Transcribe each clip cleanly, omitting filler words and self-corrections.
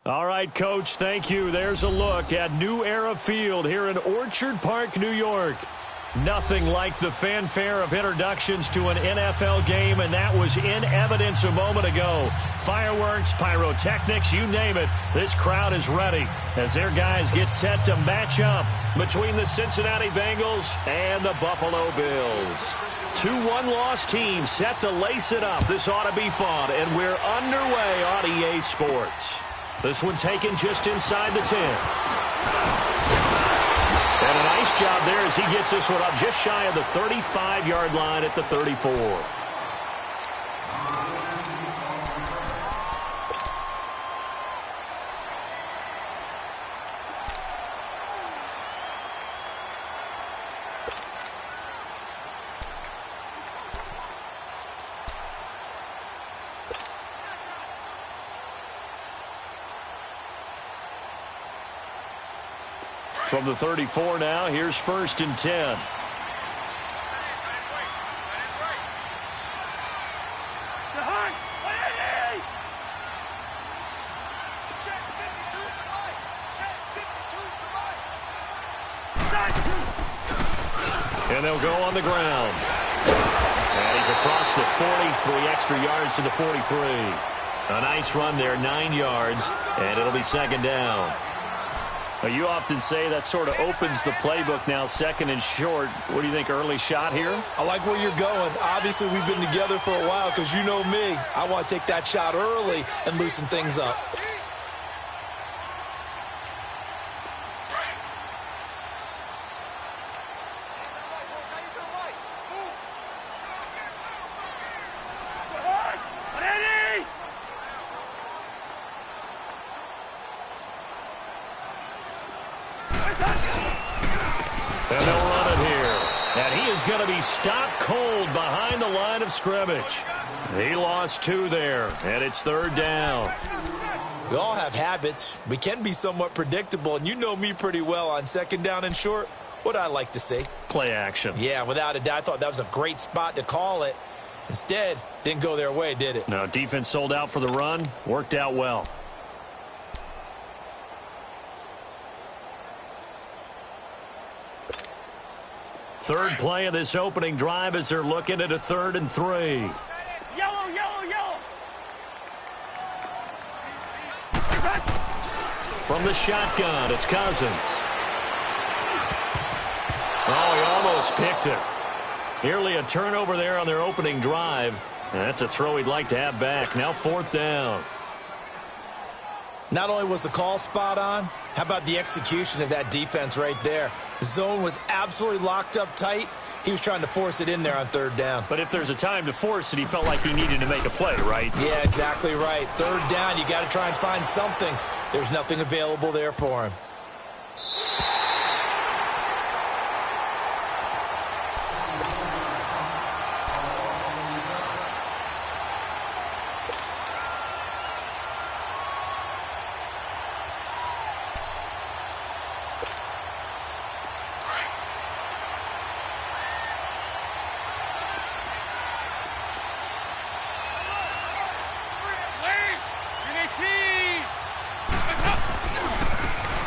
All right, Coach, thank you. There's a look at New Era Field here in Orchard Park, New York. Nothing like the fanfare of introductions to an NFL game, and that was in evidence a moment ago. Fireworks, pyrotechnics, you name it. This crowd is ready as their guys get set to match up between the Cincinnati Bengals and the Buffalo Bills. Two one-loss teams set to lace it up. This ought to be fun, and we're underway on EA Sports. This one taken just inside the 10. And a nice job there as he gets this one up just shy of the 35-yard line at the 34. From the 34 now, here's 1st and 10. And they'll go on the ground. And he's across the 40, 3 extra yards to the 43. A nice run there, 9 yards, and it'll be 2nd down. Well, you often say that sort of opens the playbook now, 2nd and short. What do you think, early shot here? I like where you're going. Obviously, we've been together for a while because you know me. I want to take that shot early and loosen things up. And they'll run it here. And he is going to be stopped cold behind the line of scrimmage. He lost 2 there, and it's 3rd down. We all have habits. We can be somewhat predictable, and you know me pretty well on 2nd down and short. What I like to say? Play action. Yeah, without a doubt. I thought that was a great spot to call it. Instead, didn't go their way, did it? No, defense sold out for the run. Worked out well. Third play of this opening drive as they're looking at a 3rd and 3. Yellow, yellow, yellow. From the shotgun, it's Cousins. Oh, he almost picked it. Nearly a turnover there on their opening drive. And that's a throw he'd like to have back. Now 4th down. Not only was the call spot on, how about the execution of that defense right there? The zone was absolutely locked up tight. He was trying to force it in there on 3rd down. But if there's a time to force it, he felt like he needed to make a play, right? Yeah, exactly right. 3rd down, you got to try and find something. There's nothing available there for him.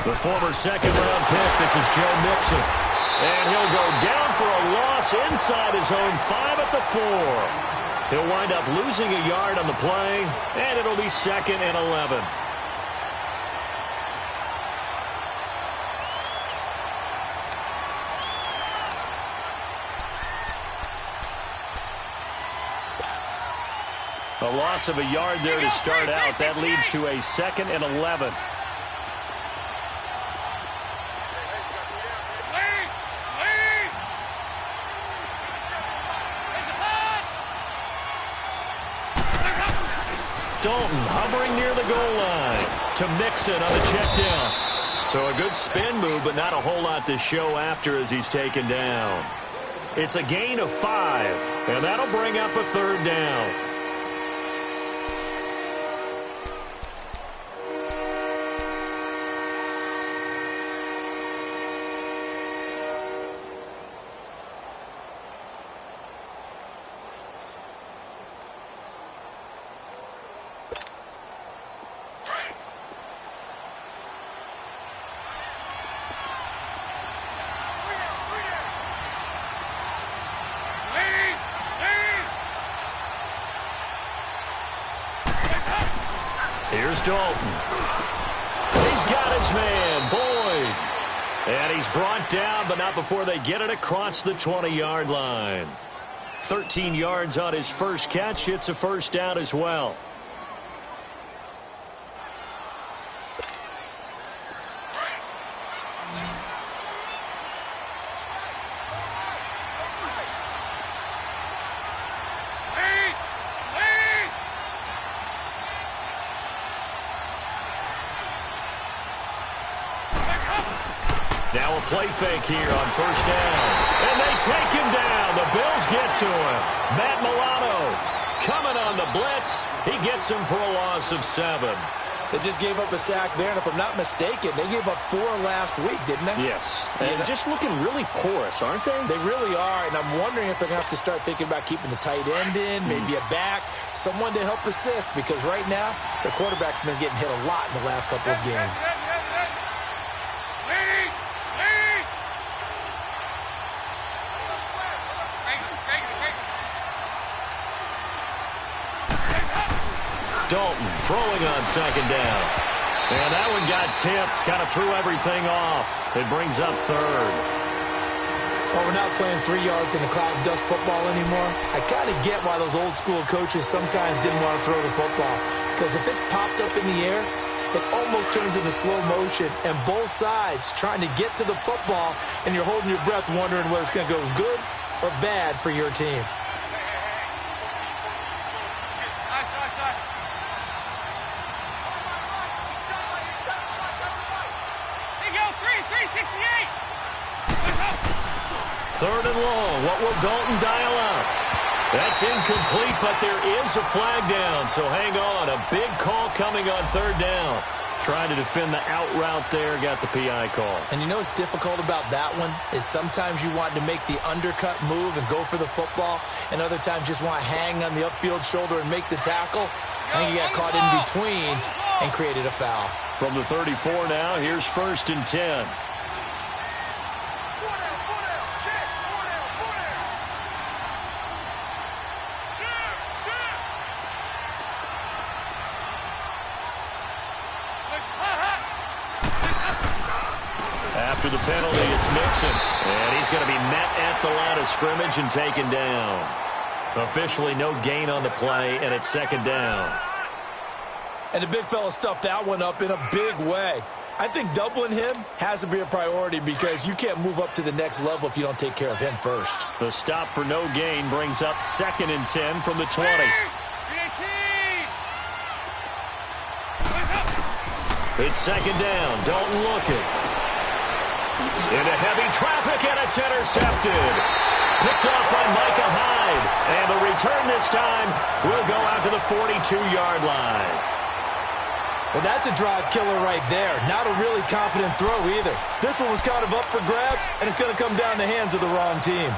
The former 2nd-round pick, this is Joe Mixon. And he'll go down for a loss inside his own 5 at the 4. He'll wind up losing a yard on the play, and it'll be 2nd and 11. A loss of a yard there to start out. That leads to a 2nd and 11. Dalton hovering near the goal line to Mixon on the check down. So a good spin move, but not a whole lot to show after as he's taken down. It's a gain of 5, and that'll bring up a 3rd down. Here's Dalton. He's got his man, Boyd. And he's brought down, but not before they get it across the 20-yard line. 13 yards on his first catch. It's a first down as well. Now a play fake here on first down. And they take him down. The Bills get to him. Matt Milano coming on the blitz. He gets him for a loss of 7. They just gave up a sack there, and if I'm not mistaken, they gave up 4 last week, didn't they? Yes. And just looking really porous, aren't they? They really are, and I'm wondering if they're going to have to start thinking about keeping the tight end in, maybe a back, someone to help assist, because right now, their quarterback's been getting hit a lot in the last couple of games. Dalton throwing on second down. And that one got tipped. Kind of threw everything off. It brings up third. Well, we're not playing 3 yards in a cloud of dust football anymore. I kind of get why those old school coaches sometimes didn't want to throw the football. Because if it's popped up in the air, it almost turns into slow motion. And both sides trying to get to the football, and you're holding your breath wondering whether it's going to go good or bad for your team. Third and long. What will Dalton dial up? That's incomplete, but there is a flag down. So hang on. A big call coming on third down. Trying to defend the out route there. Got the PI call. And you know what's difficult about that one is sometimes you want to make the undercut move and go for the football, and other times just want to hang on the upfield shoulder and make the tackle. I think he got caught in between and created a foul. From the 34 now, here's first and 10. After the penalty, it's Nixon. And he's going to be met at the line of scrimmage and taken down. Officially no gain on the play, and it's second down. And the big fella stuffed that one up in a big way. I think doubling him has to be a priority because you can't move up to the next level if you don't take care of him first. The stop for no gain brings up second and 10 from the 20. It's second down. Dalton looking. Into heavy traffic, and it's intercepted. Picked off by Micah Hyde. And the return this time will go out to the 42-yard line. Well, that's a drive killer right there. Not a really confident throw either. This one was kind of up for grabs, and it's going to come down the hands of the wrong team.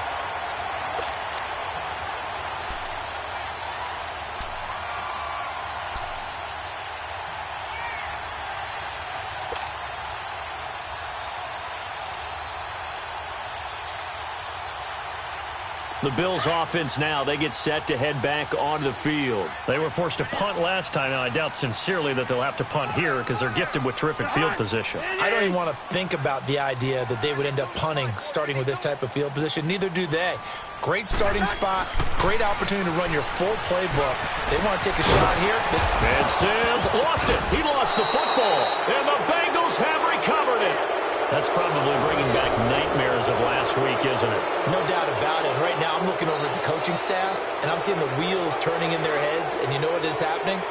The Bills offense now, they get set to head back onto the field. They were forced to punt last time, and I doubt sincerely that they'll have to punt here because they're gifted with terrific field position. I don't even want to think about the idea that they would end up punting starting with this type of field position. Neither do they. Great starting spot, great opportunity to run your full playbook. They want to take a shot here. And Sims lost it. He lost the football, and the Bengals have recovered it. That's probably bringing back nightmares of last week, isn't it? No doubt about it. Right now, I'm looking over at the coaching staff, and I'm seeing the wheels turning in their heads, and you know what is happening?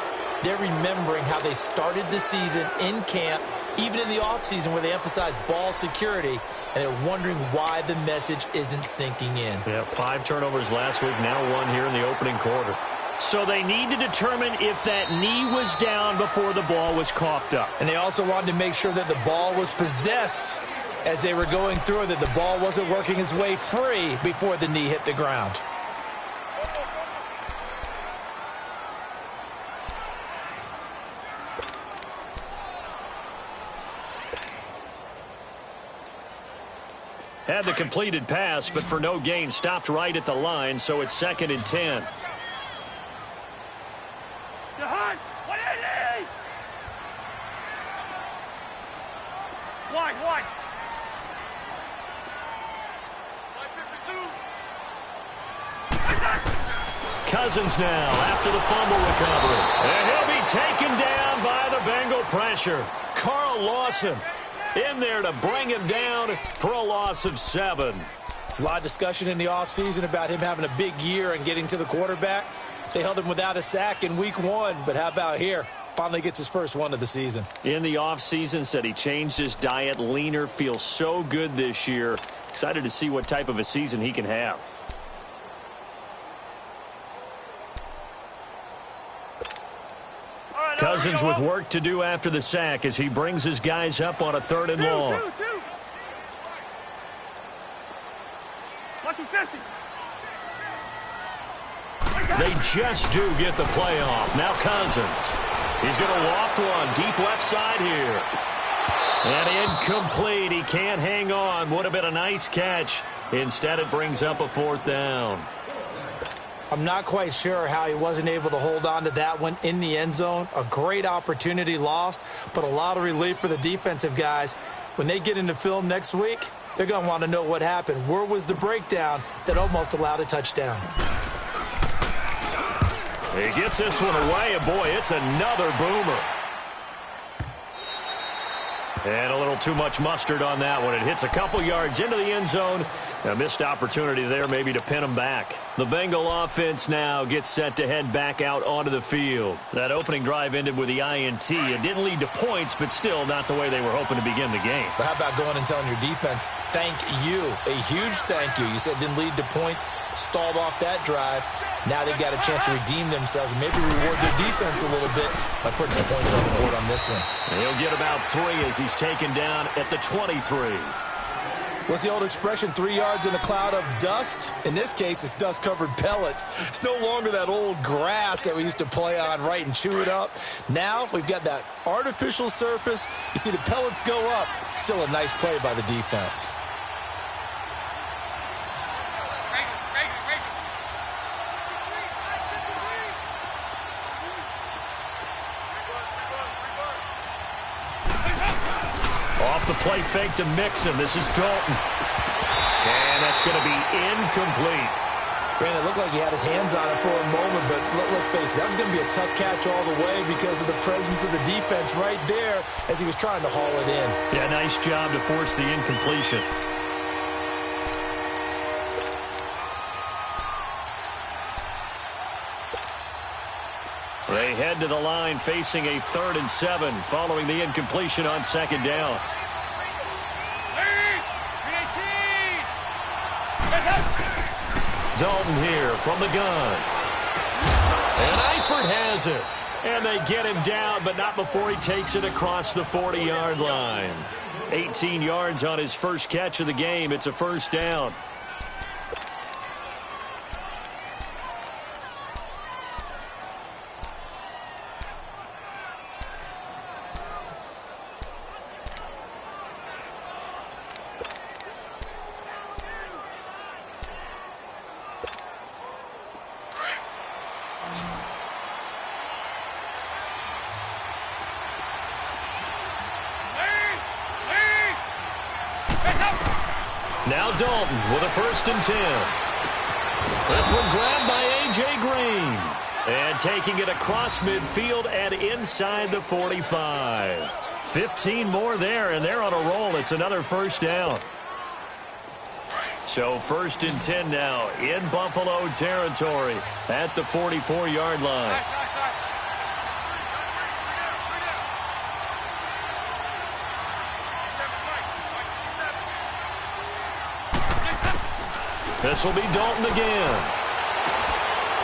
They're remembering how they started the season in camp, even in the offseason where they emphasized ball security, and they're wondering why the message isn't sinking in. Yeah, 5 turnovers last week, now 1 here in the opening quarter. So they need to determine if that knee was down before the ball was coughed up. And they also wanted to make sure that the ball was possessed as they were going through it, that the ball wasn't working its way free before the knee hit the ground. Had the completed pass, but for no gain, stopped right at the line, so it's second and 10. Cousins now after the fumble recovery. And he'll be taken down by the Bengal pressure. Carl Lawson in there to bring him down for a loss of 7. There's a lot of discussion in the offseason about him having a big year and getting to the quarterback. They held him without a sack in week 1, but how about here? Finally gets his first one of the season. In the offseason, said he changed his diet, leaner, feels so good this year. Excited to see what type of a season he can have. Cousins with work to do after the sack as he brings his guys up on a 3rd and long. They just do get the play off. Now Cousins. He's going to loft one deep left side here. And incomplete. He can't hang on. Would have been a nice catch. Instead, it brings up a 4th down. I'm not quite sure how he wasn't able to hold on to that one in the end zone. A great opportunity lost, but a lot of relief for the defensive guys. When they get into film next week, they're going to want to know what happened. Where was the breakdown that almost allowed a touchdown? He gets this one away, and boy, it's another boomer. And a little too much mustard on that one. It hits a couple yards into the end zone. A missed opportunity there maybe to pin him back. The Bengal offense now gets set to head back out onto the field. That opening drive ended with the INT. It didn't lead to points, but still not the way they were hoping to begin the game. But how about going and telling your defense, thank you, a huge thank you. You said it didn't lead to points, stalled off that drive. Now they've got a chance to redeem themselves and maybe reward their defense a little bit by putting some points on the board on this one. And he'll get about 3 as he's taken down at the 23. What's the old expression, 3 yards in a cloud of dust? In this case, it's dust-covered pellets. It's no longer that old grass that we used to play on, right, and chew it up. Now we've got that artificial surface. You see the pellets go up. Still a nice play by the defense. Off the play fake to Mixon. This is Dalton. And that's going to be incomplete. Granted, it looked like he had his hands on it for a moment, but let's face it, that was going to be a tough catch all the way because of the presence of the defense right there as he was trying to haul it in. Yeah, nice job to force the incompletion. They head to the line facing a 3rd and 7 following the incompletion on 2nd down. Dalton here from the gun. And Eifert has it. And they get him down, but not before he takes it across the 40-yard line. 18 yards on his first catch of the game. It's a 1st down. Now Dalton with a 1st and 10. This one grabbed by A.J. Green. And taking it across midfield and inside the 45. 15 more there, and they're on a roll. It's another 1st down. So 1st and 10 now in Buffalo territory at the 44-yard line. This will be Dalton again.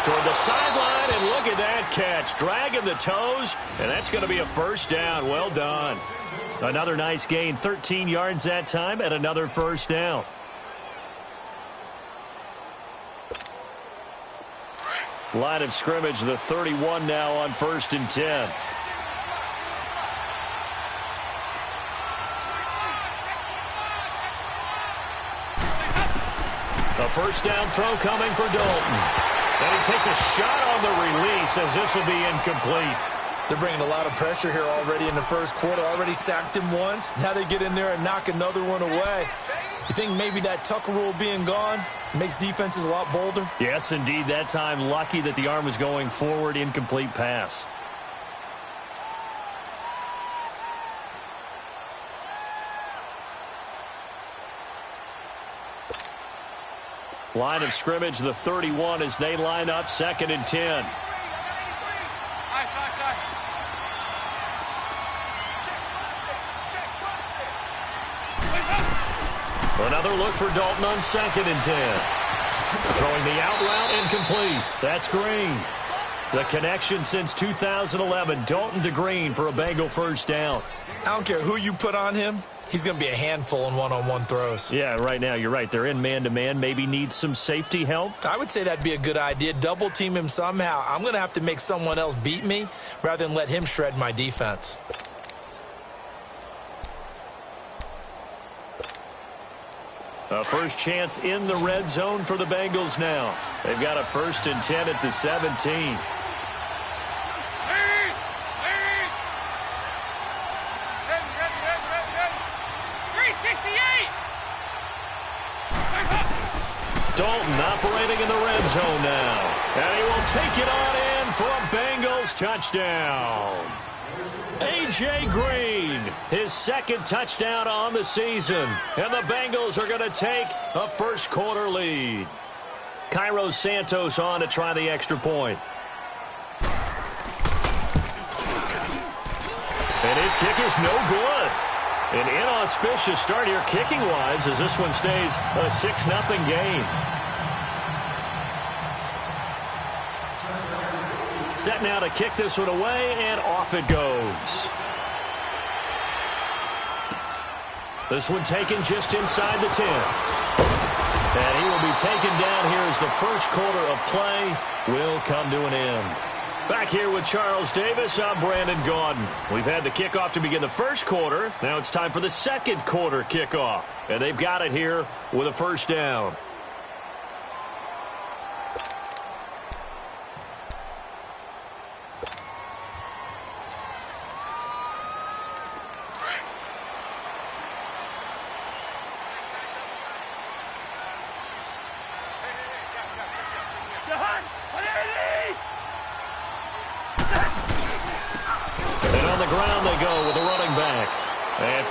Toward the sideline, and look at that catch. Dragging the toes, and that's going to be a 1st down. Well done. Another nice gain, 13 yards that time, and another 1st down. Line of scrimmage, the 31 now on 1st and 10. A 1st down throw coming for Dalton. And he takes a shot on the release as this will be incomplete. They're bringing a lot of pressure here already in the 1st quarter. Already sacked him once. Now they get in there and knock another one away. You think maybe that Tucker rule being gone makes defenses a lot bolder? Yes, indeed. That time, lucky that the arm was going forward, incomplete pass. Line of scrimmage, the 31 as they line up, 2nd and 10. Another look for Dalton on 2nd and 10. Throwing the out route, incomplete. That's Green. The connection since 2011, Dalton to Green for a Bengal first down. I don't care who you put on him. He's going to be a handful in one-on-one throws. Yeah, right now, you're right. They're in man-to-man. Maybe need some safety help. I would say that'd be a good idea. Double team him somehow. I'm going to have to make someone else beat me rather than let him shred my defense. A first chance in the red zone for the Bengals now. They've got a 1st and 10 at the 17. Dalton operating in the red zone now. And he will take it on in for a Bengals touchdown. A.J. Green, his 2nd touchdown on the season. And the Bengals are going to take a first-quarter lead. Cairo Santos on to try the extra point. And his kick is no good. An inauspicious start here kicking-wise as this one stays a 6-0 game. Set now to kick this one away, and off it goes. This one taken just inside the 10. And he will be taken down here as the first quarter of play will come to an end. Back here with Charles Davis, I'm Brandon Gaudin. We've had the kickoff to begin the first quarter. Now it's time for the second quarter kickoff. And they've got it here with a first down.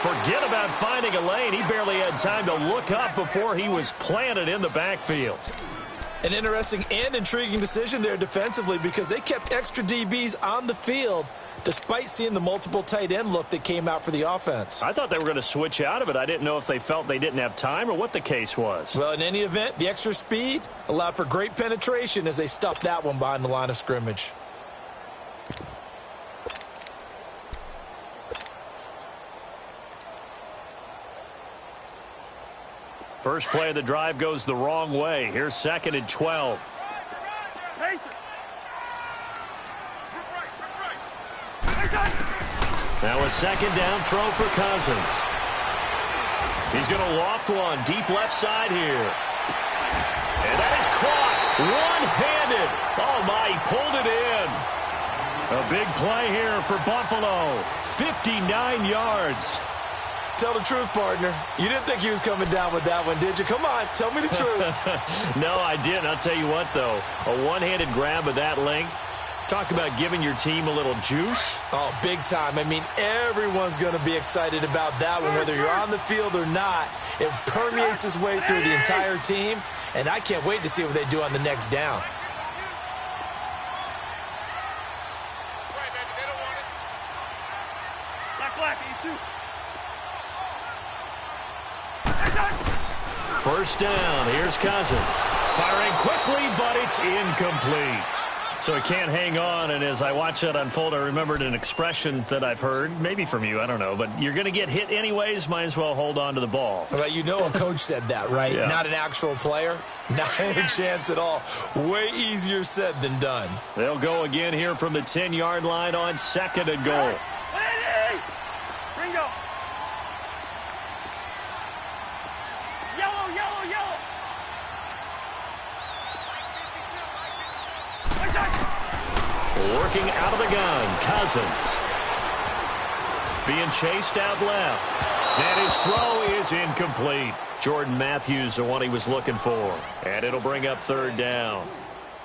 Forget about finding a lane. He barely had time to look up before he was planted in the backfield. An interesting and intriguing decision there defensively because they kept extra DBs on the field despite seeing the multiple tight end look that came out for the offense. I thought they were going to switch out of it. I didn't know if they felt they didn't have time or what the case was. Well, in any event, the extra speed allowed for great penetration as they stuffed that one behind the line of scrimmage. First play of the drive goes the wrong way. Here's 2nd and 12. Now a 2nd down throw for Cousins. He's going to loft one deep left side here. And that is caught one-handed. Oh, my, he pulled it in. A big play here for Buffalo. 59 yards. Tell the truth, partner. You didn't think he was coming down with that one, did you? Come on, tell me the truth. No, I didn't. I'll tell you what, though. A one-handed grab of that length. Talk about giving your team a little juice. Oh, big time. I mean, everyone's going to be excited about that one, whether you're on the field or not. It permeates its way through the entire team, and I can't wait to see what they do on the next down. First down, here's Cousins. Firing quickly, but it's incomplete. So he can't hang on, and as I watch that unfold, I remembered an expression that I've heard, maybe from you, I don't know, but you're going to get hit anyways, might as well hold on to the ball. Well, you know a coach said that, right? Yeah. Not an actual player. Not a chance at all. Way easier said than done. They'll go again here from the 10-yard line on 2nd and goal. Bingo. Working out of the gun, Cousins. Being chased out left. And his throw is incomplete. Jordan Matthews, the one he was looking for. And it'll bring up third down.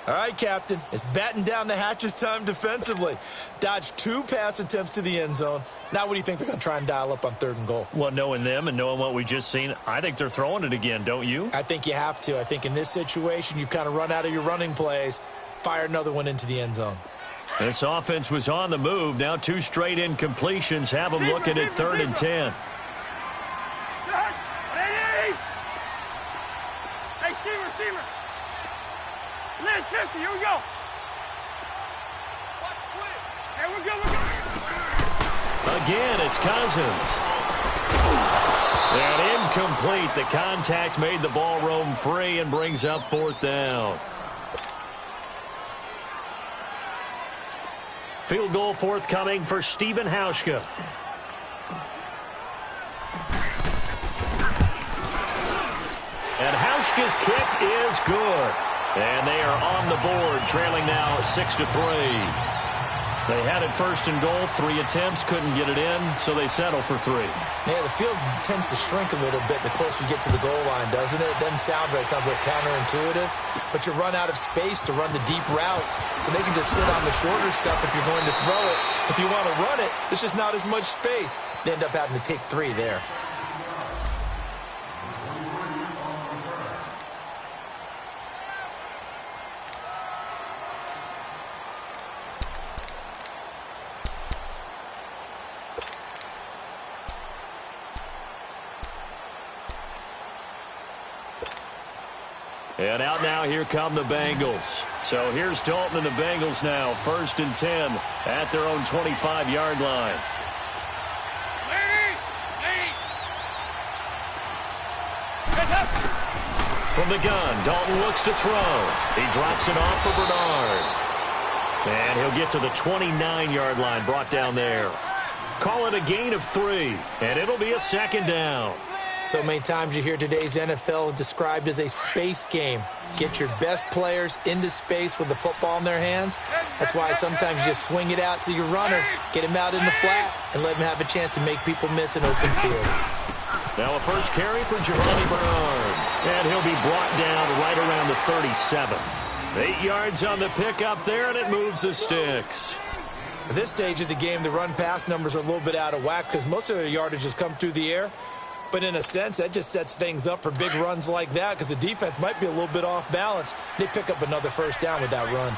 All right, Captain. It's batten down the hatches time defensively. Dodged 2 pass attempts to the end zone. Now what do you think they're going to try and dial up on 3rd and goal? Well, knowing them and knowing what we just seen, I think they're throwing it again, don't you? I think you have to. I think in this situation, you've kind of run out of your running plays. Fire another one into the end zone. This offense was on the move. Now 2 straight incompletions have them looking at 3rd and 10. Hey, receiver. Let's 50, here we go. Hey, we're good. Again, it's Cousins. And incomplete. The contact made the ball roam free and brings up 4th down. Field goal forthcoming for Stephen Hauschka. And Hauschka's kick is good. And they are on the board, trailing now 6-3. They had it 1st and goal, 3 attempts, couldn't get it in, so they settle for 3. Yeah, the field tends to shrink a little bit the closer you get to the goal line, doesn't it? It doesn't sound right. It sounds like counterintuitive. But you run out of space to run the deep routes, so they can just sit on the shorter stuff if you're going to throw it. If you want to run it, there's just not as much space. They end up having to take 3 there. And out now, here come the Bengals. So here's Dalton and the Bengals now, 1st and 10 at their own 25-yard line. From the gun, Dalton looks to throw. He drops it off for Bernard. And he'll get to the 29-yard line, brought down there. Call it a gain of 3, and it'll be a 2nd down. So many times you hear today's NFL described as a space game. Get your best players into space with the football in their hands. That's why sometimes you just swing it out to your runner, get him out in the flat, and let him have a chance to make people miss an open field. Now a first carry for Giovanni Bernard. And he'll be brought down right around the 37. 8 yards on the pickup there, and it moves the sticks. At this stage of the game, the run-pass numbers are a little bit out of whack because most of their yardage has come through the air. But in a sense, that just sets things up for big runs like that because the defense might be a little bit off balance. They pick up another 1st down with that run.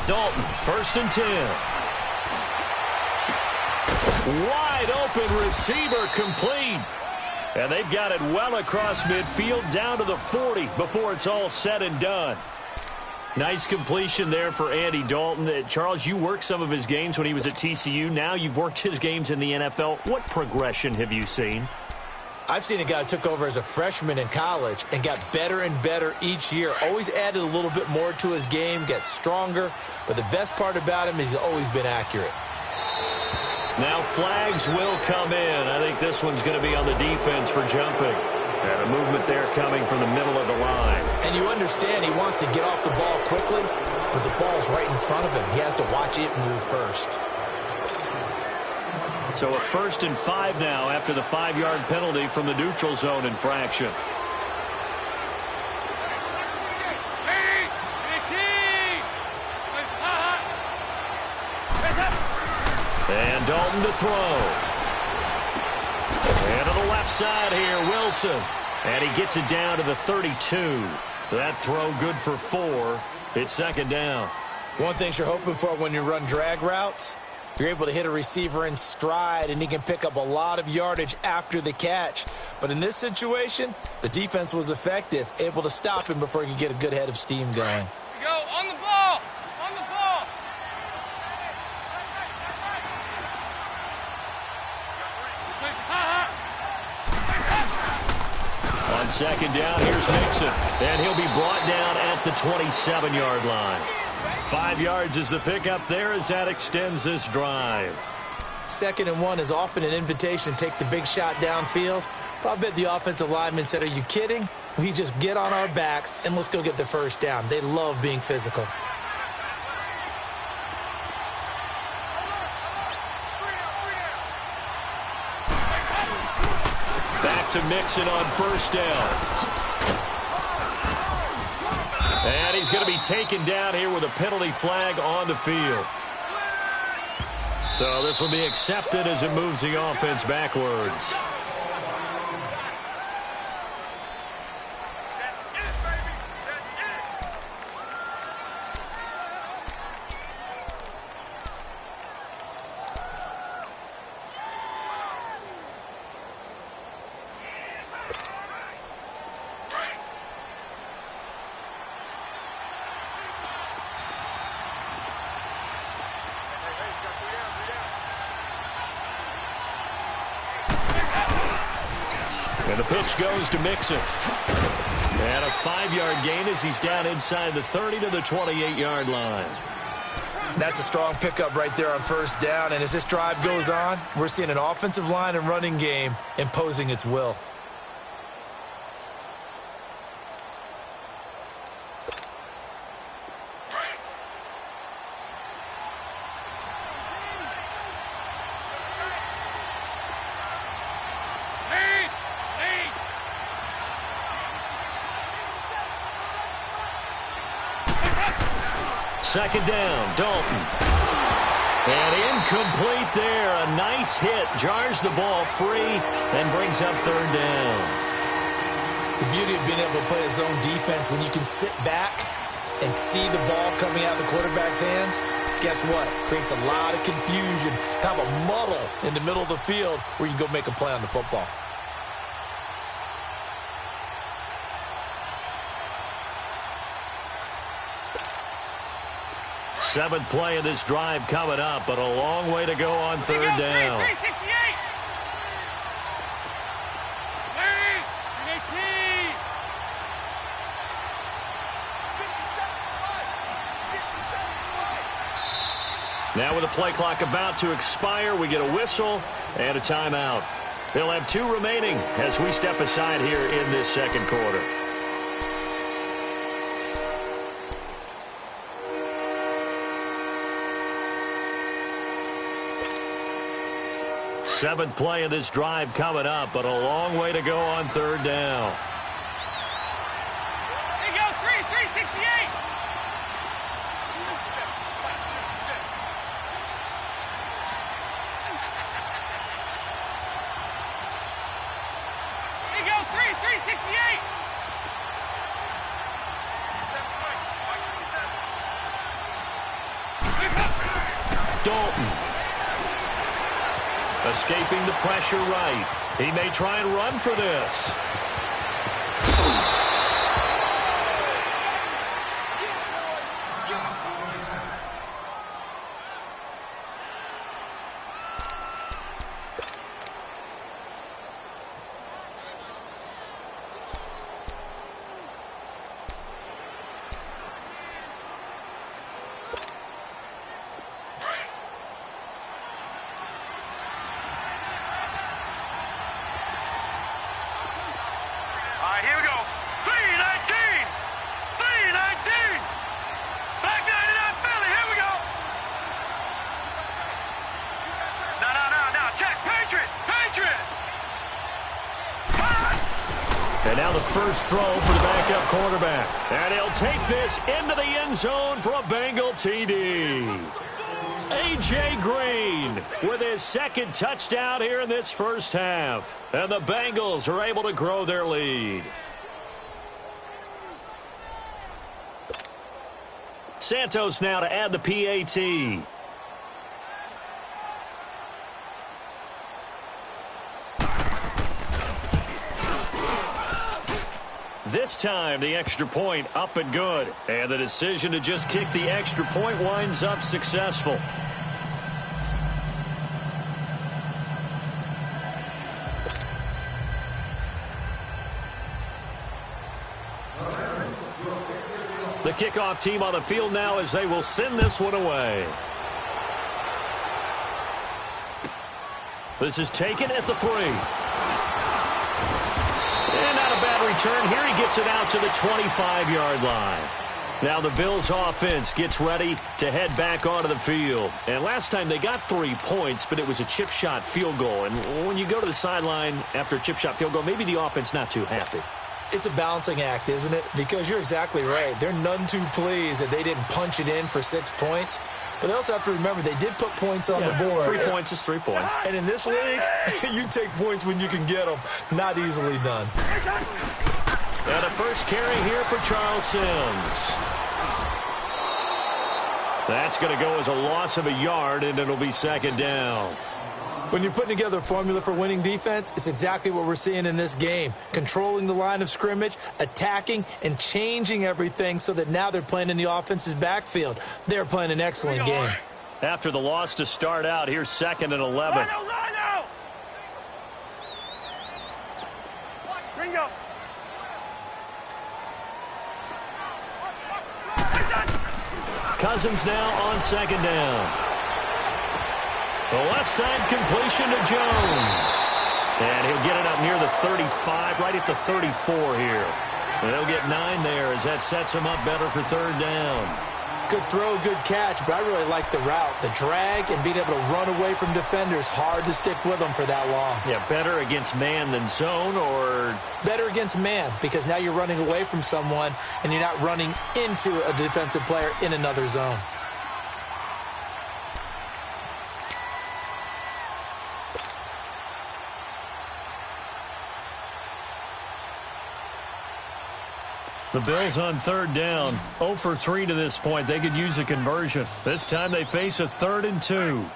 Dalton, 1st and 10. Wide open receiver complete. And they've got it well across midfield down to the 40 before it's all said and done. Nice completion there for Andy Dalton. Charles, you worked some of his games when he was at TCU. Now you've worked his games in the NFL. What progression have you seen? I've seen a guy who took over as a freshman in college and got better and better each year. Always added a little bit more to his game, gets stronger. But the best part about him is he's always been accurate. Now flags will come in. I think this one's going to be on the defense for jumping. And a movement there coming from the middle of the line. And you understand he wants to get off the ball quickly, but the ball's right in front of him. He has to watch it move first. So a 1st and 5 now after the 5-yard penalty from the neutral zone infraction. And Dalton to throw. And to the left side here, Wilson. And he gets it down to the 32. So that throw good for 4. It's 2nd down. One thing you're hoping for when you run drag routes, you're able to hit a receiver in stride, and he can pick up a lot of yardage after the catch. But in this situation, the defense was effective, able to stop him before he could get a good head of steam going. Go on the ball. On the ball. On 2nd down, here's Nixon. And he'll be brought down at the 27-yard line. 5 yards is the pickup there as that extends this drive. 2nd and 1 is often an invitation to take the big shot downfield. But I bet the offensive lineman said, "Are you kidding? We just get on our backs and let's go get the 1st down." They love being physical. back to Mixon on first down. And he's going to be taken down here with a penalty flag on the field. So this will be accepted as it moves the offense backwards. And the pitch goes to Mixon. And a 5-yard gain as he's down inside the 30 to the 28-yard line. That's a strong pickup right there on first down. And as this drive goes on, we're seeing an offensive line and running game imposing its will. Second down, Dalton. And incomplete there. A nice hit. Jars the ball free and brings up third down. The beauty of being able to play a zone defense when you can sit back and see the ball coming out of the quarterback's hands, guess what? Creates a lot of confusion, kind of a muddle in the middle of the field where you can go make a play on the football. Seventh play of this drive coming up, but a long way to go on third down. 368. Now with the play clock about to expire, we get a whistle and a timeout. They'll have 2 remaining as we step aside here in this second quarter. Seventh play of this drive coming up, but a long way to go on third down. There you go, 368. There you go, 368. Dalton. Escaping the pressure right. He may try and run for this. And now the first throw for the backup quarterback. And he'll take this into the end zone for a Bengal TD. A.J. Green with his second touchdown here in this first half. And the Bengals are able to grow their lead. Santos now to add the PAT. This time, the extra point up and good. And the decision to just kick the extra point winds up successful. The kickoff team on the field now as they will send this one away. This is taken at the 3. And not a bad return. Here he gets it out to the 25-yard line. Now the Bills offense gets ready to head back onto the field. And last time they got 3 points, but it was a chip shot field goal. And when you go to the sideline after a chip shot field goal, maybe the offense not too happy. It's a balancing act, isn't it? Because you're exactly right. They're none too pleased that they didn't punch it in for 6 points. But they also have to remember they did put points on the board. 3 points is 3 points. And in this league, you take points when you can get them. Not easily done. And a first carry here for Charles Sims. That's going to go as a loss of a yard, and it'll be second down. When you're putting together a formula for winning defense, it's exactly what we're seeing in this game. Controlling the line of scrimmage, attacking, and changing everything so that now they're playing in the offense's backfield. They're playing an excellent game. After the loss to start out, here's 2nd and 11. Bingo. Cousins now on 2nd down. The left side completion to Jones. And he'll get it up near the 35, right at the 34 here. And they'll get 9 there as that sets him up better for 3rd down. Good throw, good catch, but I really like the route. The drag and being able to run away from defenders, hard to stick with them for that long. Yeah, better against man than zone, or? Better against man, because now you're running away from someone and you're not running into a defensive player in another zone. The Bills on 3rd down, 0 for 3 to this point. They could use a conversion. This time they face a 3rd and 2.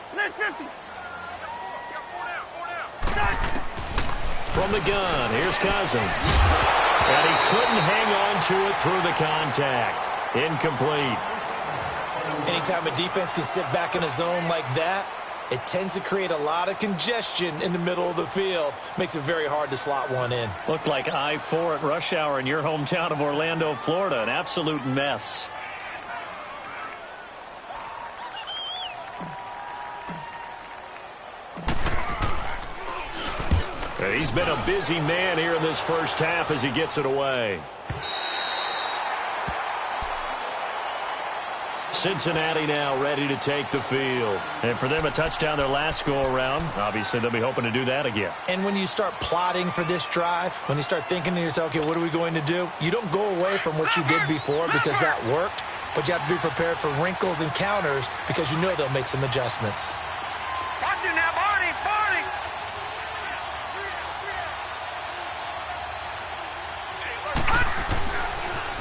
From the gun, here's Cousins. And he couldn't hang on to it through the contact. Incomplete. Anytime a defense can sit back in a zone like that, it tends to create a lot of congestion in the middle of the field. Makes it very hard to slot one in. Looked like I-4 at rush hour in your hometown of Orlando, Florida. An absolute mess. He's been a busy man here in this first half as he gets it away. Cincinnati now ready to take the field. And for them, a touchdown their last go-around. Obviously, they'll be hoping to do that again. And when you start plotting for this drive, when you start thinking to yourself, okay, what are we going to do? You don't go away from what you did before because that worked, but you have to be prepared for wrinkles and counters because you know they'll make some adjustments. Watch it now, Barney, Barney.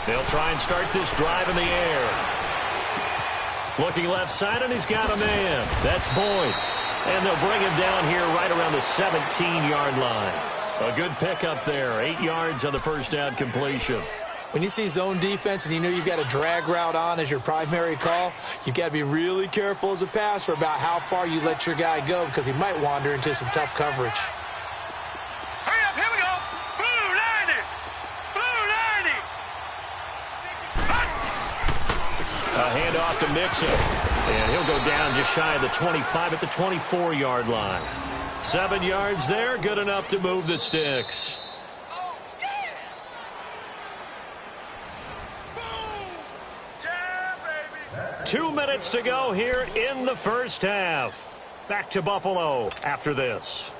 They'll try and start this drive in the air. Looking left side, and he's got a man. That's Boyd. And they'll bring him down here right around the 17-yard line. A good pickup there. 8 yards on the first down completion. When you see zone defense and you know you've got a drag route on as your primary call, you've got to be really careful as a passer about how far you let your guy go because he might wander into some tough coverage. Hurry up, here we go. Blue 90. Blue 90. A handoff to Mixon. And he'll go down just shy of the 25 at the 24-yard line. 7 yards there, good enough to move the sticks. 2 minutes to go here in the first half. Back to Buffalo after this.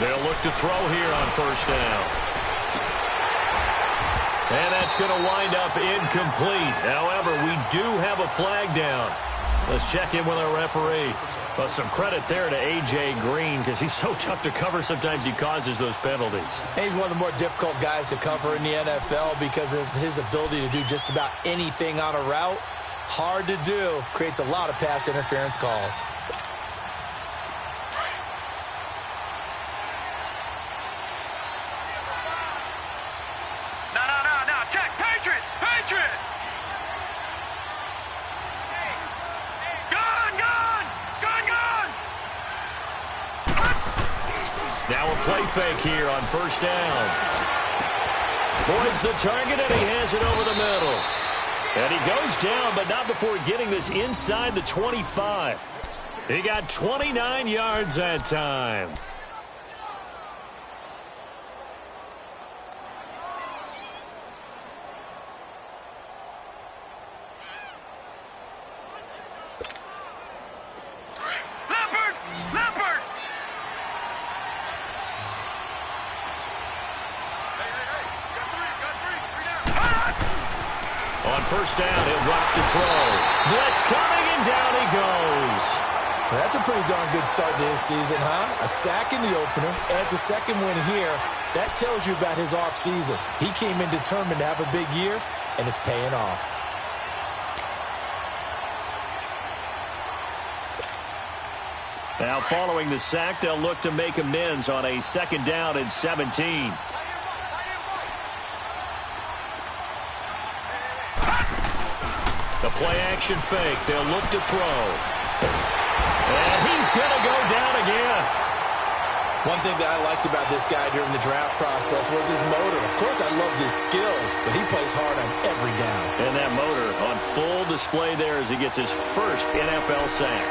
They'll look to throw here on first down. And that's going to wind up incomplete. However, we do have a flag down. Let's check in with our referee. Well, some credit there to A.J. Green because he's so tough to cover. Sometimes he causes those penalties. And he's one of the more difficult guys to cover in the NFL because of his ability to do just about anything on a route. Hard to do. Creates a lot of pass interference calls. Now a play fake here on first down. Avoids the target, and he has it over the middle. And he goes down, but not before getting this inside the 25. He got 29 yards that time. On first down, he'll drop to throw. Blitz coming, and down he goes. That's a pretty darn good start to his season, huh? A sack in the opener, adds a second win here. That tells you about his offseason. He came in determined to have a big year, and it's paying off. Now following the sack, they'll look to make amends on a second down and 17. The play-action fake. They'll look to throw. And he's going to go down again. One thing that I liked about this guy during the draft process was his motor. Of course, I loved his skills, but he plays hard on every down. And that motor on full display there as he gets his first NFL sack.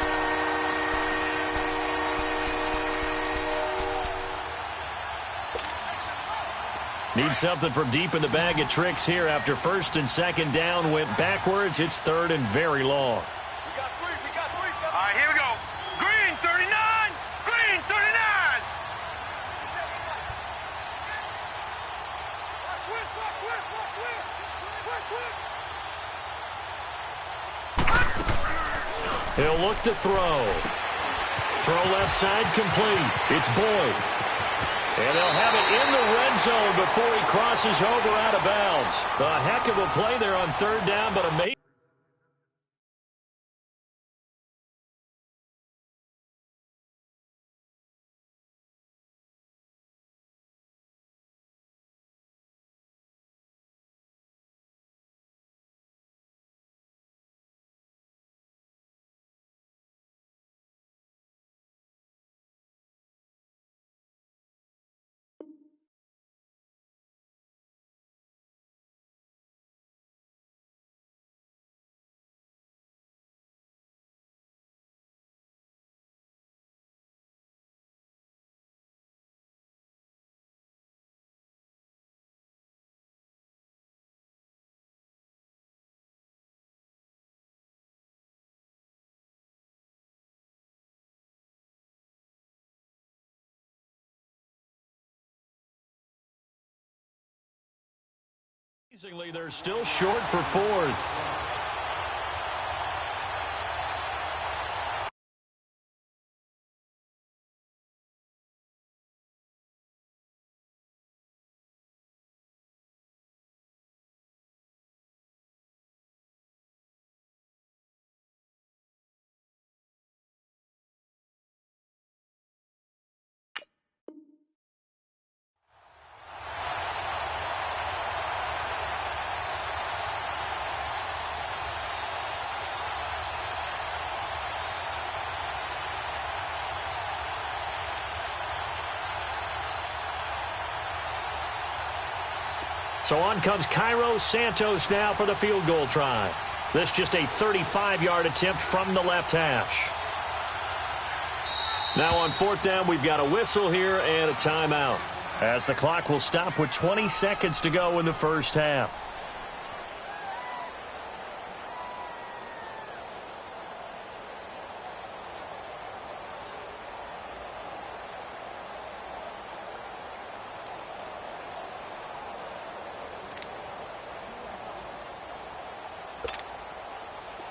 Need something from deep in the bag of tricks here after first and second down went backwards. It's third and very long. We got three. All right, here we go. Green, 39. Green, 39. He'll look to throw. Throw left side complete. It's Boyd. And they'll have it in the red zone before he crosses over out of bounds. A heck of a play there on third down, but amazing. Amazingly, they're still short for fourth. So on comes Cairo Santos now for the field goal try. This just a 35-yard attempt from the left hash. Now on fourth down, we've got a whistle here and a timeout, as the clock will stop with 20 seconds to go in the first half.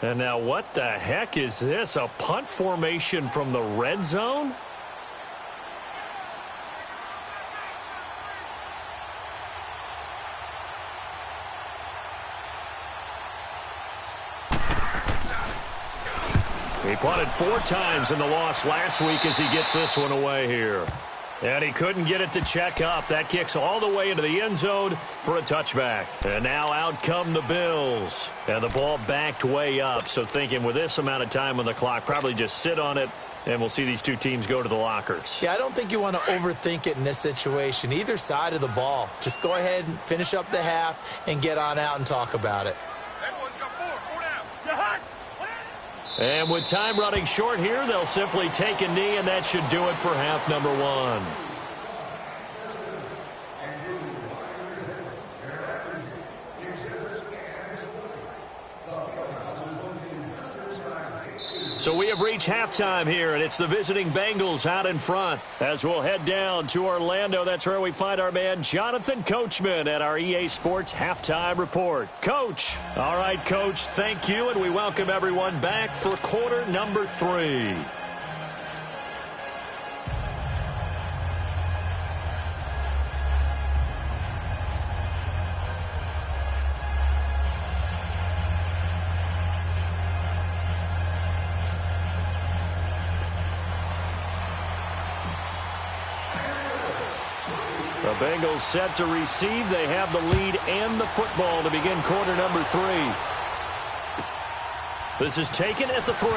And now what the heck is this? A punt formation from the red zone? He punted 4 times in the loss last week as he gets this one away here. And he couldn't get it to check up. That kicks all the way into the end zone for a touchback. And now out come the Bills. And the ball backed way up. So thinking with this amount of time on the clock, probably just sit on it And we'll see these two teams go to the lockers. Yeah, I don't think you want to overthink it in this situation. Either side of the ball. Just go ahead and finish up the half and get on out and talk about it. And with time running short here, they'll simply take a knee, and that should do it for half number one. So we have reached halftime here, and it's the visiting Bengals out in front. As we'll head down to Orlando, that's where we find our man Jonathan Coachman at our EA Sports Halftime Report. Coach. All right, Coach, thank you, and we welcome everyone back for quarter number 3. The Bengals set to receive. They have the lead and the football to begin quarter number 3. This is taken at the 3.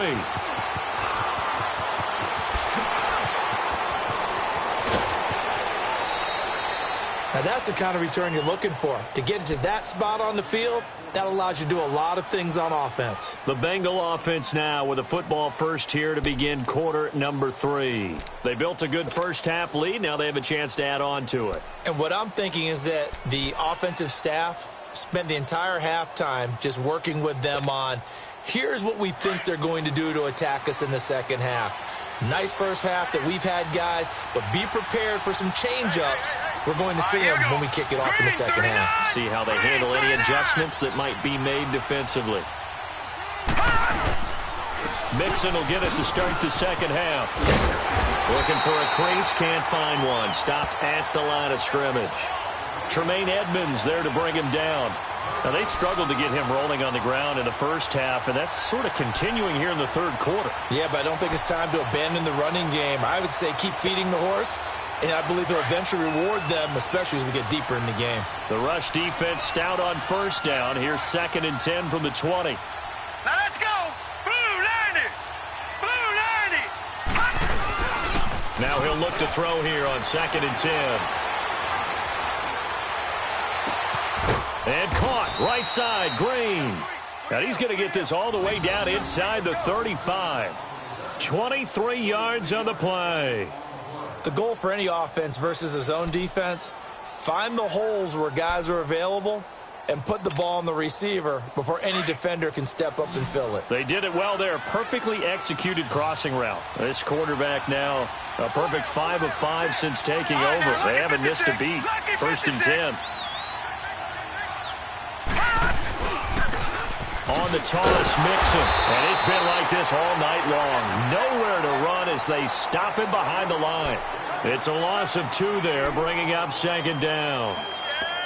Now that's the kind of return you're looking for. To get into that spot on the field, that allows you to do a lot of things on offense. The Bengal offense now with a football first here to begin quarter number 3. They built a good first half lead. Now they have a chance to add on to it. And what I'm thinking is that the offensive staff spent the entire halftime just working with them on, here's what we think they're going to do to attack us in the second half. Nice first half that we've had, guys, but be prepared for some change-ups. We're going to see them when we kick it off in the second half. See how they handle any adjustments that might be made defensively. Mixon will get it to start the second half. Looking for a crease, can't find one. Stopped at the line of scrimmage. Tremaine Edmonds there to bring him down. Now, they struggled to get him rolling on the ground in the first half, and that's sort of continuing here in the third quarter. Yeah, but I don't think it's time to abandon the running game. I would say keep feeding the horse, and I believe he'll eventually reward them, especially as we get deeper in the game. The rush defense stout on first down. Here's 2nd and 10 from the 20. Now let's go. Blue 90. Blue 90. Now he'll look to throw here on 2nd and 10. And caught right side, Green. Now he's going to get this all the way down inside the 35. 23 yards on the play. The goal for any offense versus his own defense, find the holes where guys are available and put the ball on the receiver before any defender can step up and fill it. They did it well there. Perfectly executed crossing route. This quarterback now a perfect 5 of 5 since taking over. They haven't missed a beat. 1st and 10. On the toss, Mixon. And it's been like this all night long. Nowhere to run as they stop him behind the line. It's a loss of 2 there, bringing up 2nd down.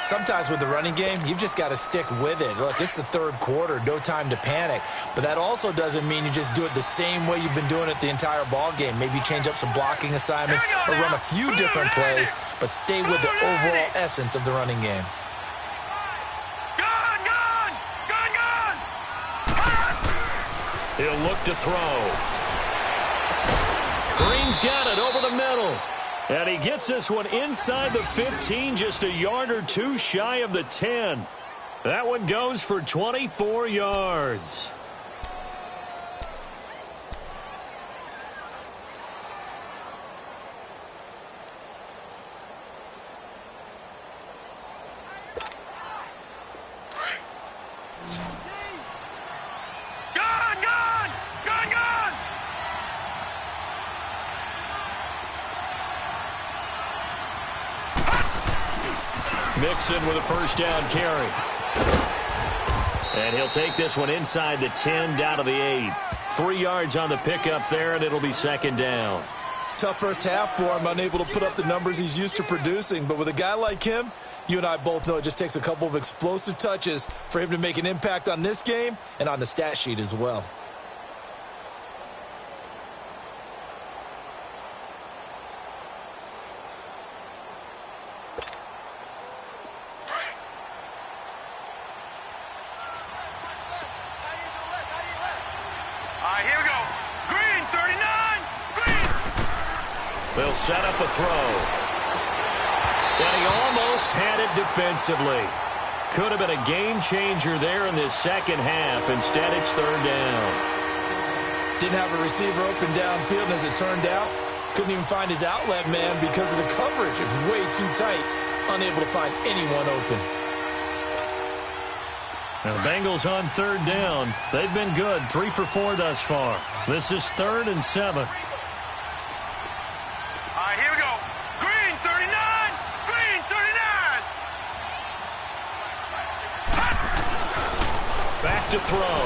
Sometimes with the running game, you've just got to stick with it. Look, it's the third quarter, no time to panic. But that also doesn't mean you just do it the same way you've been doing it the entire ball game. Maybe change up some blocking assignments or run a few different plays, but stay with the overall essence of the running game. He'll look to throw. Green's got it over the middle. And he gets this one inside the 15, just a yard or 2 shy of the 10. That one goes for 24 yards. Mixon with a first down carry. And he'll take this one inside the 10, down to the 8. 3 yards on the pickup there, and it'll be 2nd down. Tough first half for him, unable to put up the numbers he's used to producing. But with a guy like him, you and I both know it just takes a couple of explosive touches for him to make an impact on this game and on the stat sheet as well. Here we go. Green, 39. They'll set up a throw. And he almost had it defensively. Could have been a game changer there in this second half. Instead, it's third down. Didn't have a receiver open downfield, as it turned out. Couldn't even find his outlet man because of the coverage. It was way too tight. Unable to find anyone open. Now the Bengals on third down. They've been good. 3 for 4 thus far. This is 3rd and 7. All right, here we go. Green, 39. Green, 39. Back to throw.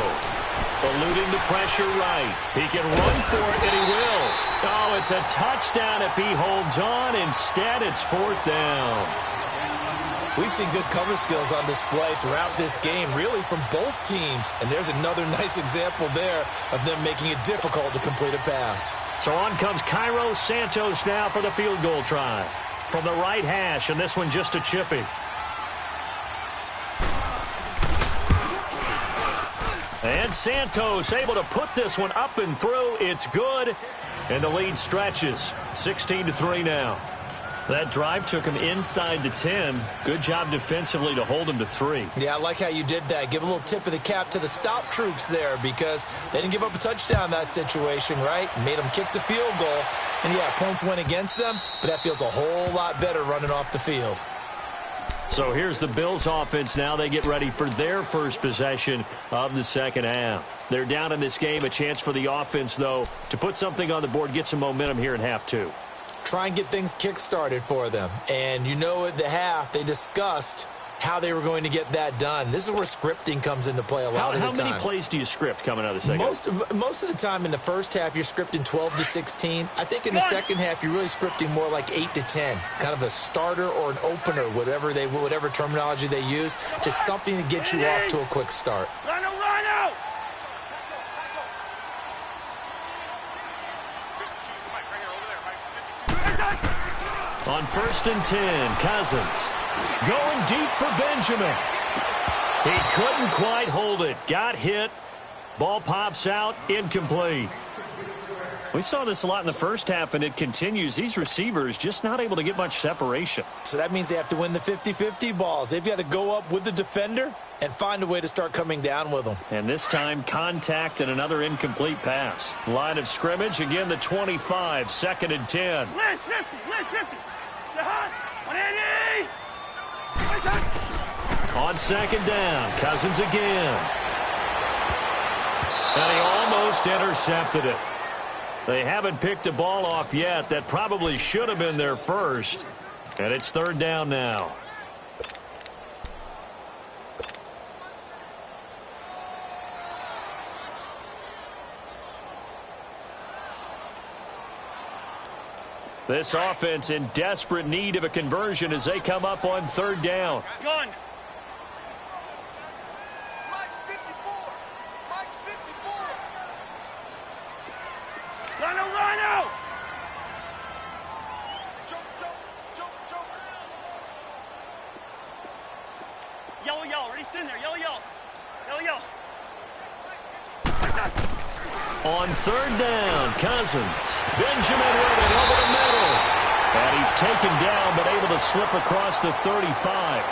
Eluding the pressure right. He can run for it, and he will. Oh, it's a touchdown if he holds on. Instead, it's 4th down. We've seen good cover skills on display throughout this game, really from both teams. And there's another nice example there of them making it difficult to complete a pass. So on comes Cairo Santos now for the field goal try. From the right hash, and this one just a chippy. And Santos able to put this one up and through. It's good. And the lead stretches. 16-3 now. That drive took him inside the 10. Good job defensively to hold him to 3. Yeah, I like how you did that. Give a little tip of the cap to the stop troops there because they didn't give up a touchdown in that situation, right? Made them kick the field goal. And, yeah, points went against them, but that feels a whole lot better running off the field. So here's the Bills offense now. They get ready for their first possession of the second half. They're down in this game. A chance for the offense, though, to put something on the board, get some momentum here in half 2. Try and get things kick-started for them. And you know at the half, they discussed how they were going to get that done. This is where scripting comes into play a lot of the time. How many plays do you script coming out of the second? Most of the time in the first half, you're scripting 12 to 16. I think in the second half, you're really scripting more like 8 to 10. Kind of a starter or an opener, whatever terminology they use. Just something to get you off to a quick start. Rhino! On 1st and 10, Cousins going deep for Benjamin. He couldn't quite hold it. Got hit. Ball pops out. Incomplete. We saw this a lot in the first half, and it continues. These receivers just not able to get much separation. So that means they have to win the 50-50 balls. They've got to go up with the defender and find a way to start coming down with them. And this time, contact and another incomplete pass. Line of scrimmage, again, the 25, 2nd and 10. Left 50. On 2nd down, Cousins again. And he almost intercepted it. They haven't picked a ball off yet. That probably should have been their first. And it's 3rd down now. This offense in desperate need of a conversion as they come up on 3rd down. Gun. Rhino! Yellow. Ready? Sit in there. Yellow. On 3rd down, Cousins. Benjamin with it over the middle. And he's taken down but able to slip across the 35.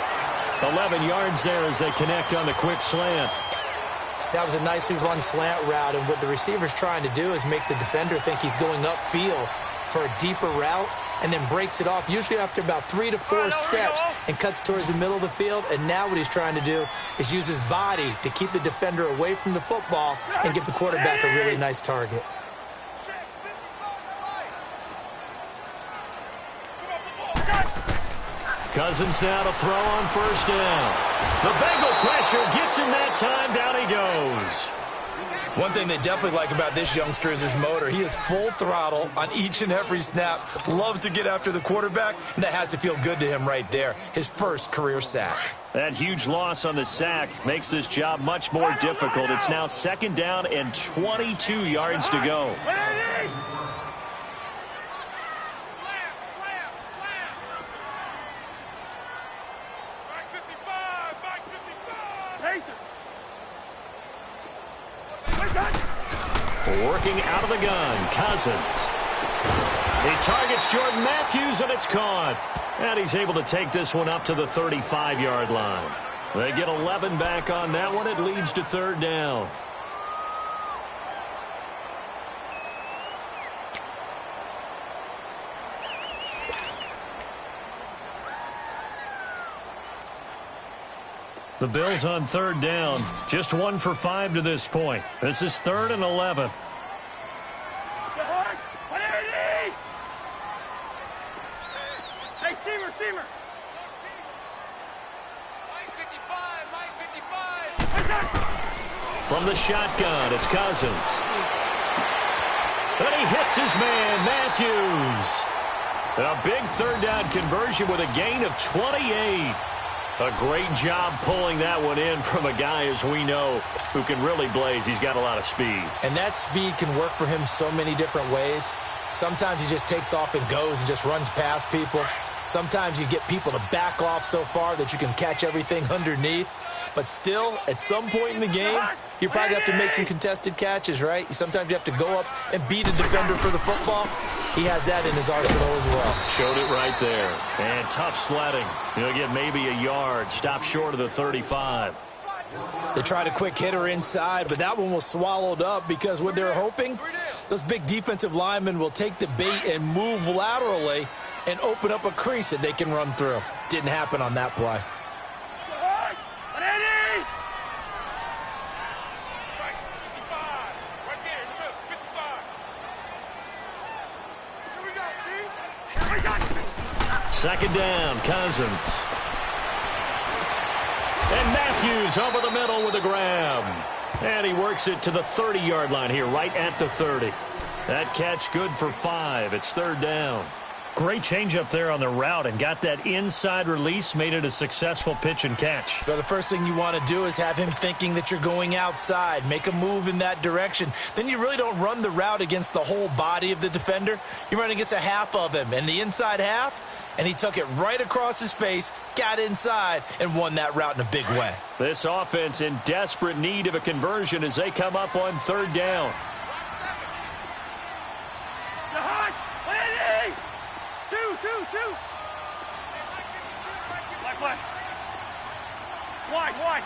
11 yards there as they connect on the quick slant. That was a nicely run slant route, and what the receiver's trying to do is make the defender think he's going upfield for a deeper route and then breaks it off, usually after about 3 to 4 steps, and cuts towards the middle of the field. And now what he's trying to do is use his body to keep the defender away from the football and give the quarterback a really nice target. Cousins now to throw on 1st down. The Bengal pressure gets him that time. Down he goes. One thing they definitely like about this youngster is his motor. He is full throttle on each and every snap. Loves to get after the quarterback, and that has to feel good to him right there. His first career sack. That huge loss on the sack makes this job much more difficult. It's now 2nd down and 22 yards to go. Working out of the gun, Cousins. He targets Jordan Matthews, and it's caught. And he's able to take this one up to the 35-yard line. They get 11 back on that one. It leads to third down. The Bills on third down. Just 1 for 5 to this point. This is 3rd and 11. Hey, Steamer. From the shotgun, it's Cousins. And he hits his man, Matthews. A big third down conversion with a gain of 28. A great job pulling that one in from a guy, as we know, who can really blaze. He's got a lot of speed. And that speed can work for him so many different ways. Sometimes he just takes off and goes and just runs past people. Sometimes you get people to back off so far that you can catch everything underneath. But still, at some point in the game, you probably have to make some contested catches, right? Sometimes you have to go up and beat a defender for the football. He has that in his arsenal as well. Showed it right there. And tough sledding. He'll get maybe a yard. Stop short of the 35. They tried a quick hitter inside, but that one was swallowed up because what they're hoping, those big defensive linemen will take the bait and move laterally and open up a crease that they can run through. Didn't happen on that play. Second down, Cousins. And Matthews over the middle with a grab. And he works it to the 30-yard line here, right at the 30. That catch good for 5. It's third down. Great change up there on the route and got that inside release, made it a successful pitch and catch. Well, the first thing you want to do is have him thinking that you're going outside, make a move in that direction. Then you really don't run the route against the whole body of the defender. You run against a half of him, and the inside half, and he took it right across his face, got inside, and won that route in a big way. This offense in desperate need of a conversion as they come up on third down. Two. Wide.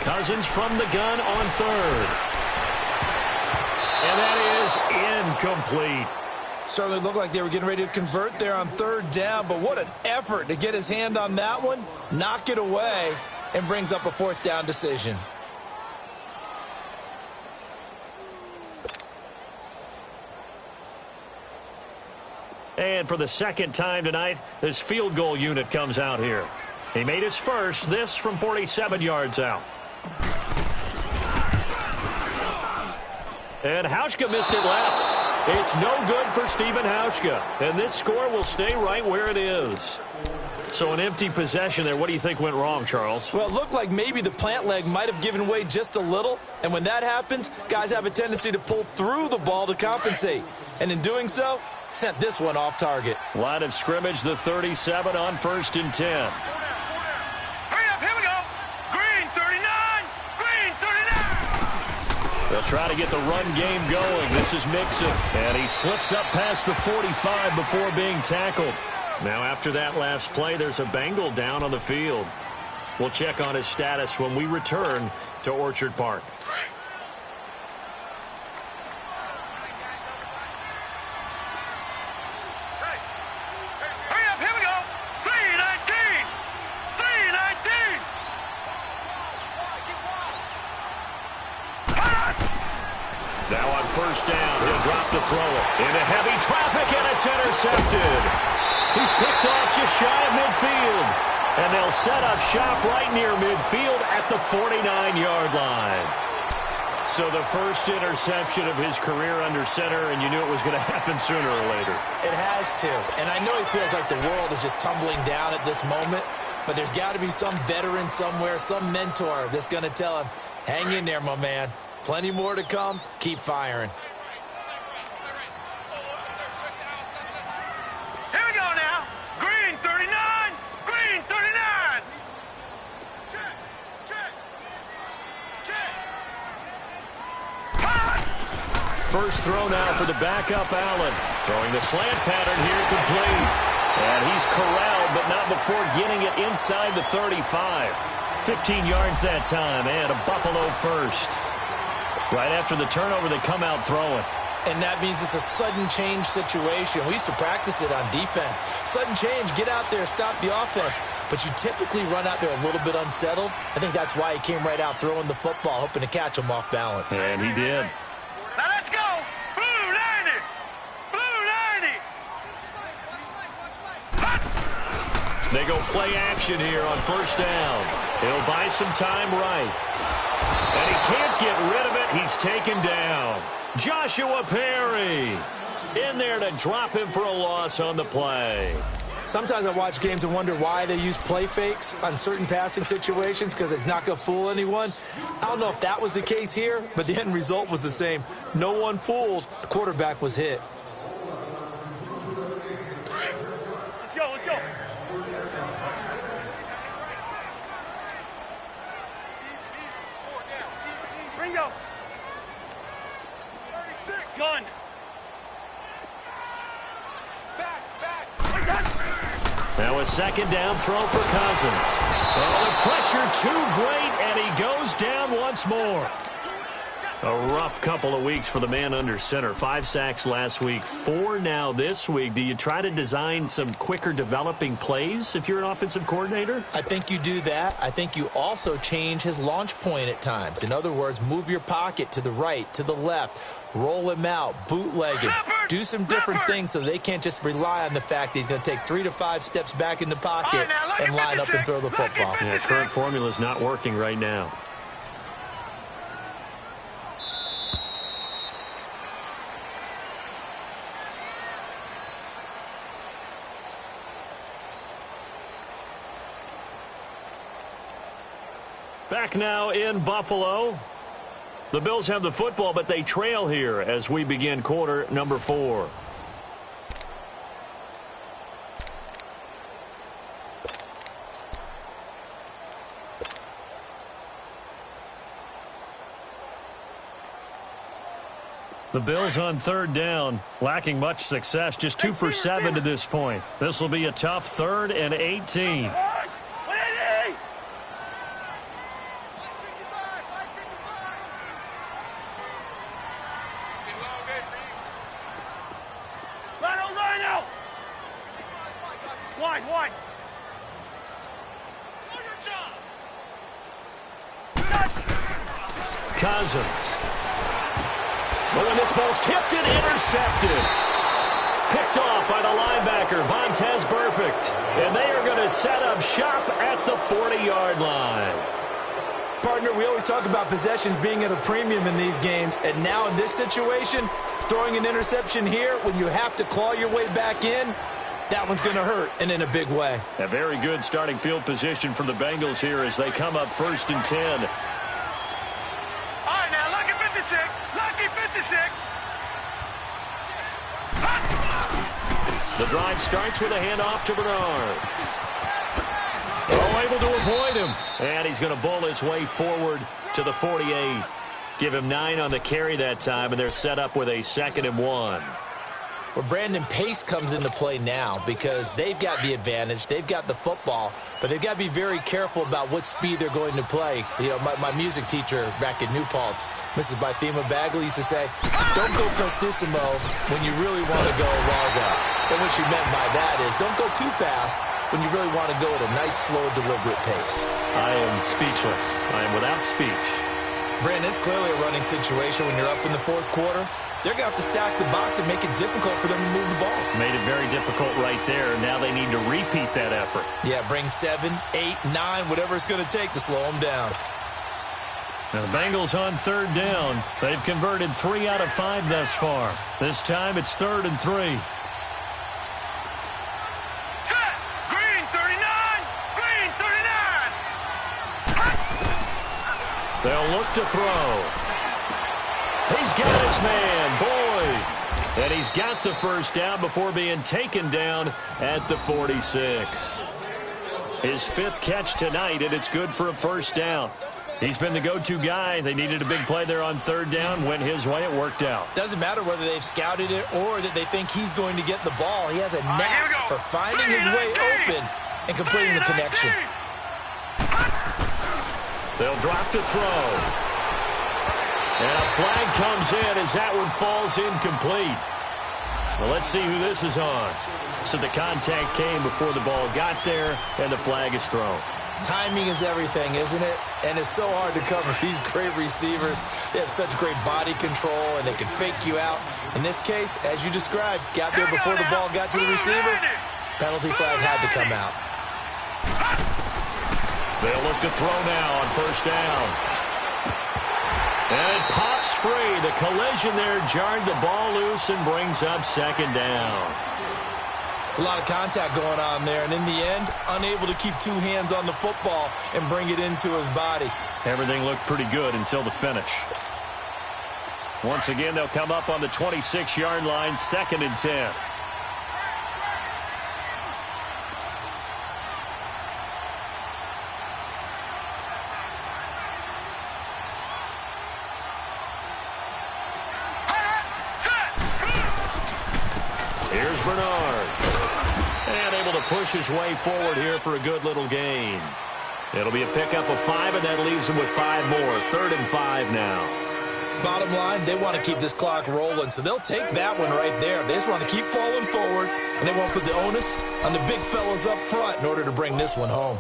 Cousins from the gun on third. And that is incomplete. Certainly looked like they were getting ready to convert there on third down, but what an effort to get his hand on that one, knock it away, and brings up a fourth down decision. And for the second time tonight, this field goal unit comes out here. He made his first, this from 47 yards out. And Hauschka missed it left. It's no good for Stephen Hauschka. And this score will stay right where it is. So an empty possession there. What do you think went wrong, Charles? Well, it looked like maybe the plant leg might have given way just a little. And when that happens, guys have a tendency to pull through the ball to compensate. And in doing so, sent this one off target. Line of scrimmage, the 37 on 1st and 10. Hurry up, here we go. Green 39, green 39. They'll try to get the run game going. This is Mixon. And he slips up past the 45 before being tackled. Now after that last play, there's a Bengal down on the field. We'll check on his status when we return to Orchard Park. Now on first down, he'll drop to throw it. Into heavy traffic, and it's intercepted. He's picked off just shy of midfield. And they'll set up shop right near midfield at the 49-yard line. So the first interception of his career under center, and you knew it was going to happen sooner or later. It has to. And I know he feels like the world is just tumbling down at this moment, but there's got to be some veteran somewhere, some mentor that's going to tell him, hang in there, my man. Plenty more to come. Keep firing. Here we go now. Green 39, green 39. Check. first throw now for the backup Allen. Throwing the slant pattern here, complete. And he's corralled, but not before getting it inside the 35. 15 yards that time, and a Buffalo first. Right after the turnover, they come out throwing. And that means it's a sudden change situation. We used to practice it on defense. Sudden change, get out there, stop the offense. But you typically run out there a little bit unsettled. I think that's why he came right out throwing the football, hoping to catch him off balance. And he did. Now let's go. Blue 90. Blue 90. They go play action here on first down. He'll buy some time right. And he can't get rid of it. He's taken down. Joshua Perry in there to drop him for a loss on the play. Sometimes I watch games and wonder why they use play fakes on certain passing situations, because it's not going to fool anyone. I don't know if that was the case here, but the end result was the same. No one fooled. The quarterback was hit. Let's go, let's go. Ringo. Gun. Now a second down throw for Cousins. Oh, the pressure too great, and he goes down once more. A rough couple of weeks for the man under center. 5 sacks last week, 4 now this week. Do you try to design some quicker developing plays if you're an offensive coordinator? I think you do that. I think you also change his launch point at times. In other words, move your pocket to the right, to the left, roll him out, bootleg him, do some different things so they can't just rely on the fact that he's going to take 3 to 5 steps back in the pocket and line up and throw the football. Yeah, current formula is not working right now. Back now in Buffalo. The Bills have the football, but they trail here as we begin quarter number 4. The Bills on third down, lacking much success, just 2 for 7 to this point. This will be a tough 3rd and 18. Cousins. But when this ball's tipped and intercepted. Picked off by the linebacker, Vontaze Burfict. And they are going to set up shop at the 40-yard line. Partner, we always talk about possessions being at a premium in these games. And now in this situation, throwing an interception here when you have to claw your way back in, that one's going to hurt, and in a big way. A very good starting field position for the Bengals here as they come up 1st and 10. Lucky 56. The drive starts with a handoff to Bernard. Oh, able to avoid him. And he's going to bowl his way forward to the 48. Give him 9 on the carry that time, and they're set up with a 2nd and 1. Well, Brandon, pace comes into play now because they've got the advantage. They've got the football, but they've got to be very careful about what speed they're going to play. You know, my music teacher back in New Paltz, Mrs. Bythema Bagley, used to say, don't go prestissimo when you really want to go largo. And what she meant by that is don't go too fast when you really want to go at a nice, slow, deliberate pace. I am speechless. I am without speech. Brandon, it's clearly a running situation when you're up in the 4th quarter. They're going to have to stack the box and make it difficult for them to move the ball. Made it very difficult right there. Now they need to repeat that effort. Yeah, bring 7, 8, 9, whatever it's going to take to slow them down. Now the Bengals on third down. They've converted 3 out of 5 thus far. This time it's 3rd and 3. Set. Green 39. Green 39. They'll look to throw. He's got his man, Boyd. And he's got the first down before being taken down at the 46. His 5th catch tonight, and it's good for a first down. He's been the go-to guy. They needed a big play there on third down. Went his way. It worked out. Doesn't matter whether they've scouted it or that they think he's going to get the ball. He has a knack for finding his way open and completing the connection. They'll drop to throw. And a flag comes in as that one falls incomplete. Well, let's see who this is on. So the contact came before the ball got there, and the flag is thrown. Timing is everything, isn't it? And it's so hard to cover these great receivers. They have such great body control, and they can fake you out. In this case, as you described, got there before the ball got to the receiver. Penalty flag had to come out. They'll look to throw now on first down. And it pops free. The collision there jarred the ball loose and brings up second down. It's a lot of contact going on there, and in the end, unable to keep two hands on the football and bring it into his body. Everything looked pretty good until the finish. Once again, they'll come up on the 26-yard line, 2nd and 10. Here's Bernard. And able to push his way forward here for a good little gain. It'll be a pickup of 5, and that leaves them with 5 more. 3rd and 5 now. Bottom line, they want to keep this clock rolling, so they'll take that one right there. They just want to keep falling forward, and they won't put the onus on the big fellas up front in order to bring this one home.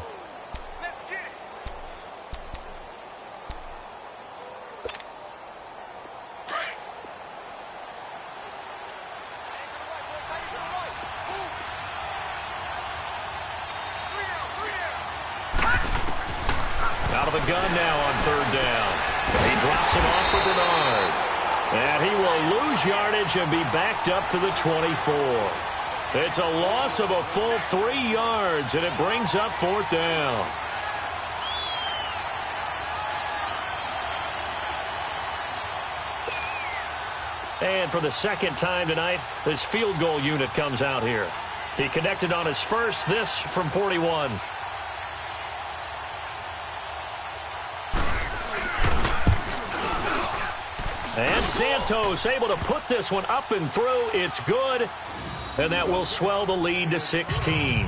Out of the gun now on 3rd down. He drops it off for Bernard. And he will lose yardage and be backed up to the 24. It's a loss of a full 3 yards, and it brings up 4th down. And for the 2nd time tonight, this field goal unit comes out here. He connected on his first, this from 41. And Santos able to put this one up and through. It's good. And that will swell the lead to 16.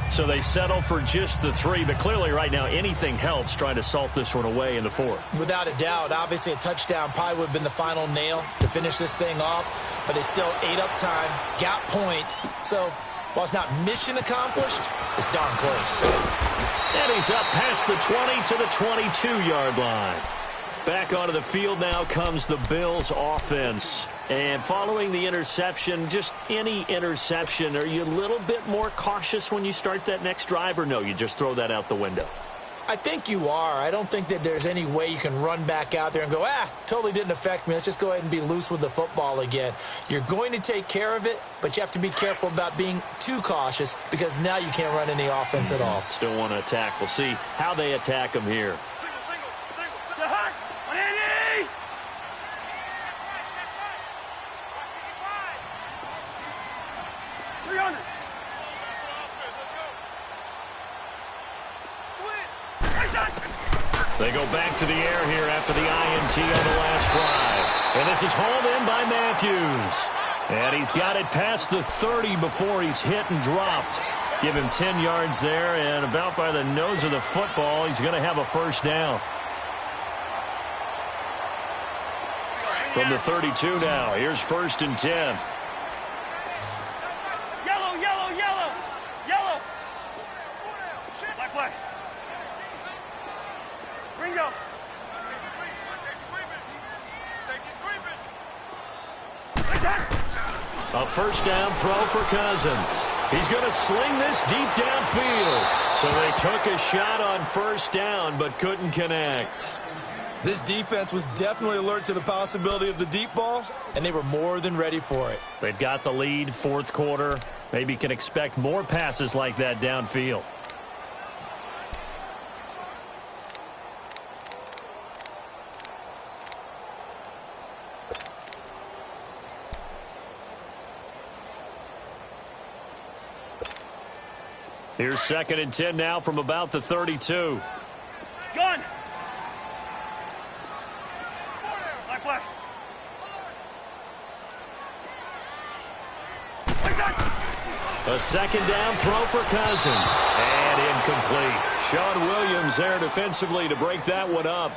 So they settle for just the 3. But clearly right now anything helps trying to salt this one away in the 4th. Without a doubt, obviously a touchdown probably would have been the final nail to finish this thing off. But they still ate up time, got points. So while it's not mission accomplished, it's darn close. And he's up past the 20 to the 22-yard line. Back onto the field now comes the Bills offense. And following the interception, just any interception, are you a little bit more cautious when you start that next drive, or no, you just throw that out the window? I think you are. I don't think that there's any way you can run back out there and go, totally didn't affect me. Let's just go ahead and be loose with the football again. You're going to take care of it, but you have to be careful about being too cautious because now you can't run any offense at all. Still want to attack. We'll see how they attack him here. They go back to the air here after the INT on the last drive. And this is hauled in by Matthews. And he's got it past the 30 before he's hit and dropped. Give him 10 yards there, and about by the nose of the football, he's going to have a first down. From the 32 now, here's 1st and 10. A first down throw for Cousins. He's going to sling this deep downfield. So they took a shot on first down but couldn't connect. This defense was definitely alert to the possibility of the deep ball, and they were more than ready for it. They've got the lead, 4th quarter. Maybe can expect more passes like that downfield. Here's 2nd and 10 now from about the 32. Gun. A second down throw for Cousins. And incomplete. Sean Williams there defensively to break that one up.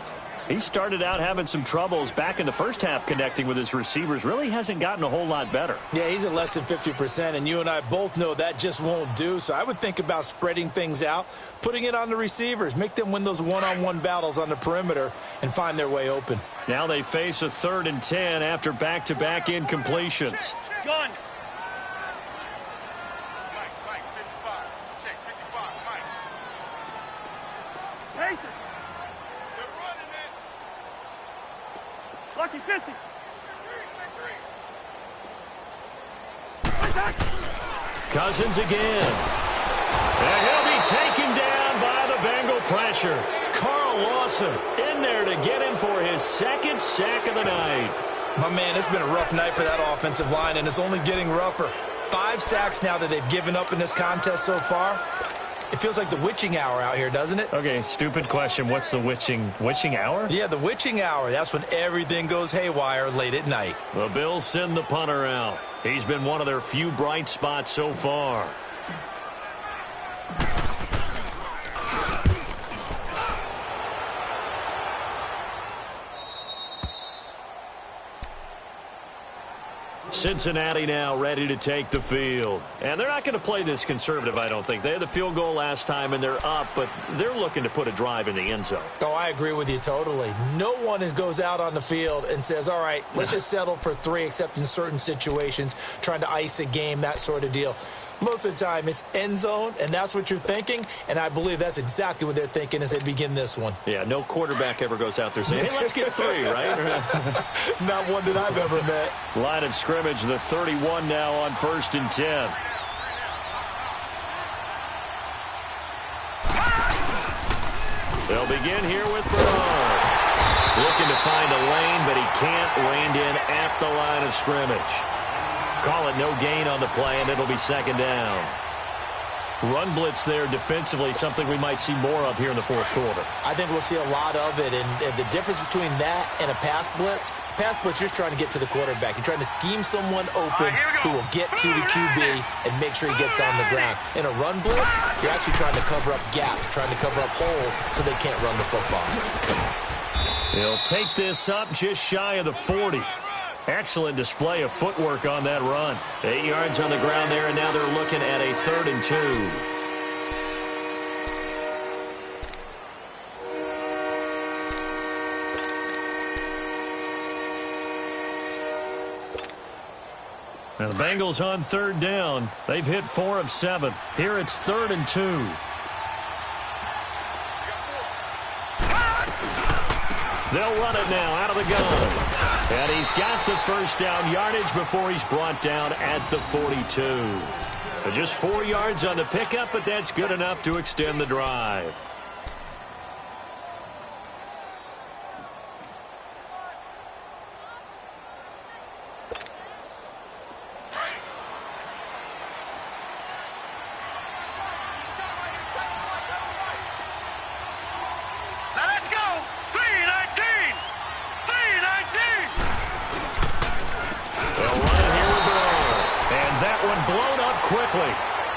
He started out having some troubles back in the first half connecting with his receivers. Really hasn't gotten a whole lot better. Yeah, he's at less than 50%, and you and I both know that just won't do. So I would think about spreading things out, putting it on the receivers, make them win those one-on-one battles on the perimeter and find their way open. Now they face a 3rd and 10 after back-to-back incompletions. Gun. Lucky 50. Cousins again. And he'll be taken down by the Bengal pressure. Carl Lawson in there to get him for his 2nd sack of the night. My man, it's been a rough night for that offensive line, and it's only getting rougher. 5 sacks now that they've given up in this contest so far. It feels like the witching hour out here, doesn't it? Okay, stupid question. What's the witching hour? Yeah, the witching hour. That's when everything goes haywire late at night. The Bills send the punter out. He's been one of their few bright spots so far. Cincinnati now ready to take the field. And they're not going to play this conservative, I don't think. They had the field goal last time, and they're up, but they're looking to put a drive in the end zone. Oh, I agree with you totally. No one goes out on the field and says, all right, let's just settle for 3, except in certain situations, trying to ice a game, that sort of deal. Most of the time, it's end zone, and that's what you're thinking, and I believe that's exactly what they're thinking as they begin this one. Yeah, no quarterback ever goes out there saying, hey, let's get 3, right? Not one that I've ever met. Line of scrimmage, the 31 now on 1st and 10. They'll begin here with Bernard. Looking to find a lane, but he can't. Reined in at the line of scrimmage. Call it no gain on the play, and it'll be 2nd down. Run blitz there defensively, something we might see more of here in the 4th quarter. I think we'll see a lot of it, and the difference between that and a pass blitz, you're just trying to get to the quarterback. You're trying to scheme someone open who will get to the QB and make sure he gets on the ground. In a run blitz, you're actually trying to cover up gaps, trying to cover up holes so they can't run the football. He'll take this up just shy of the 40. Excellent display of footwork on that run. 8 yards on the ground there, and now they're looking at a 3rd and 2. Now the Bengals on 3rd down. They've hit 4 of 7. Here it's 3rd and 2. They'll run it now out of the gun. And he's got the 1st down yardage before he's brought down at the 42. Just 4 yards on the pickup, but that's good enough to extend the drive.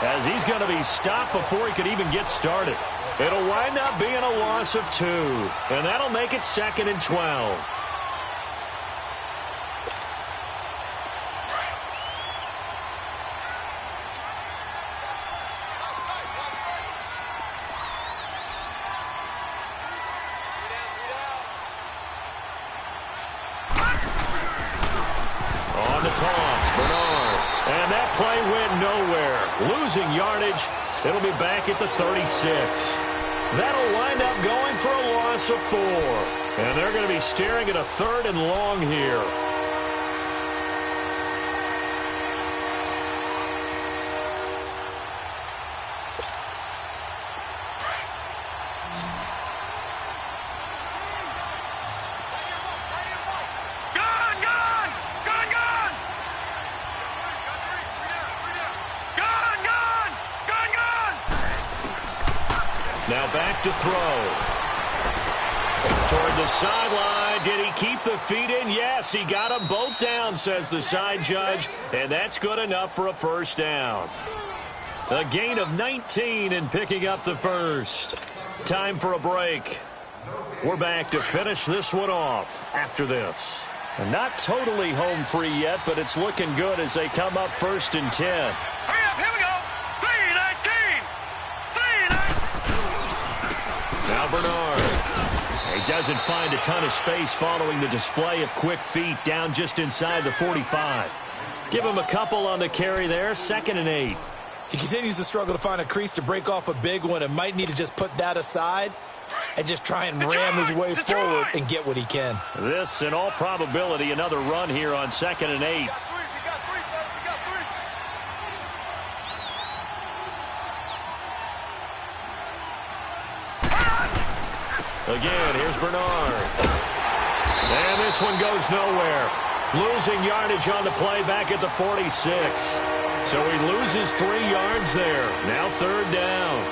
As he's going to be stopped before he could even get started. It'll wind up being a loss of 2. And that'll make it 2nd and 12. On the toss, Bernard. And that play went nowhere. Losing yardage. It'll be back at the 36. That'll wind up going for a loss of 4. And they're going to be staring at a 3rd and long here. Now back to throw. Toward the sideline. Did he keep the feet in? Yes, he got them both down, says the side judge. And that's good enough for a 1st down. A gain of 19 and picking up the first. Time for a break. We're back to finish this one off after this. And not totally home free yet, but it's looking good as they come up 1st and 10. Hurry up, here we go. 3-19. 3-19. Now Bernard. He doesn't find a ton of space following the display of quick feet down just inside the 45. Give him a couple on the carry there, 2nd and 8. He continues to struggle to find a crease to break off a big one and might need to just put that aside and just try and ram his way forward and get what he can. This, in all probability, another run here on 2nd and 8. Again, here's Bernard. And this one goes nowhere. Losing yardage on the play back at the 46. So he loses 3 yards there. Now 3rd down.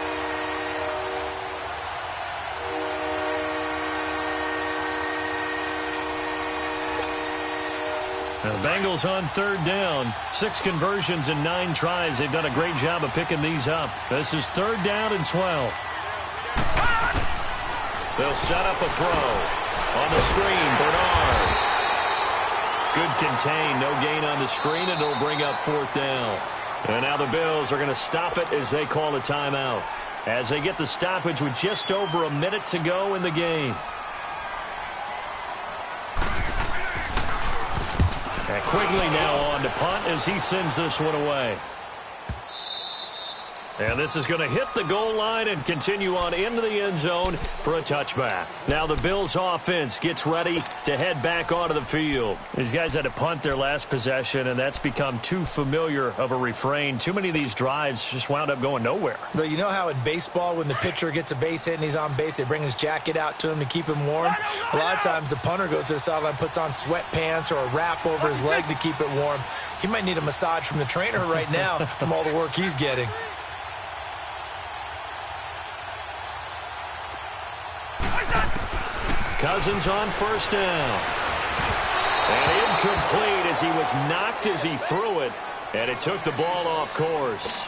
Now the Bengals on 3rd down. 6 conversions and 9 tries. They've done a great job of picking these up. This is 3rd down and 12. They'll set up a throw. On the screen, Bernard. Good contain. No gain on the screen, and it'll bring up 4th down. And now the Bills are going to stop it as they call a timeout. As they get the stoppage with just over a minute to go in the game. And Quigley now on to punt as he sends this one away. And this is going to hit the goal line and continue on into the end zone for a touchback. Now the Bills offense gets ready to head back onto the field. These guys had to punt their last possession, and that's become too familiar of a refrain. Too many of these drives just wound up going nowhere. But you know how in baseball when the pitcher gets a base hit and he's on base, they bring his jacket out to him to keep him warm? A lot of times the punter goes to the sideline, puts on sweatpants or a wrap over his leg to keep it warm. He might need a massage from the trainer right now from all the work he's getting. Cousins on 1st down. And incomplete as he was knocked as he threw it. And it took the ball off course.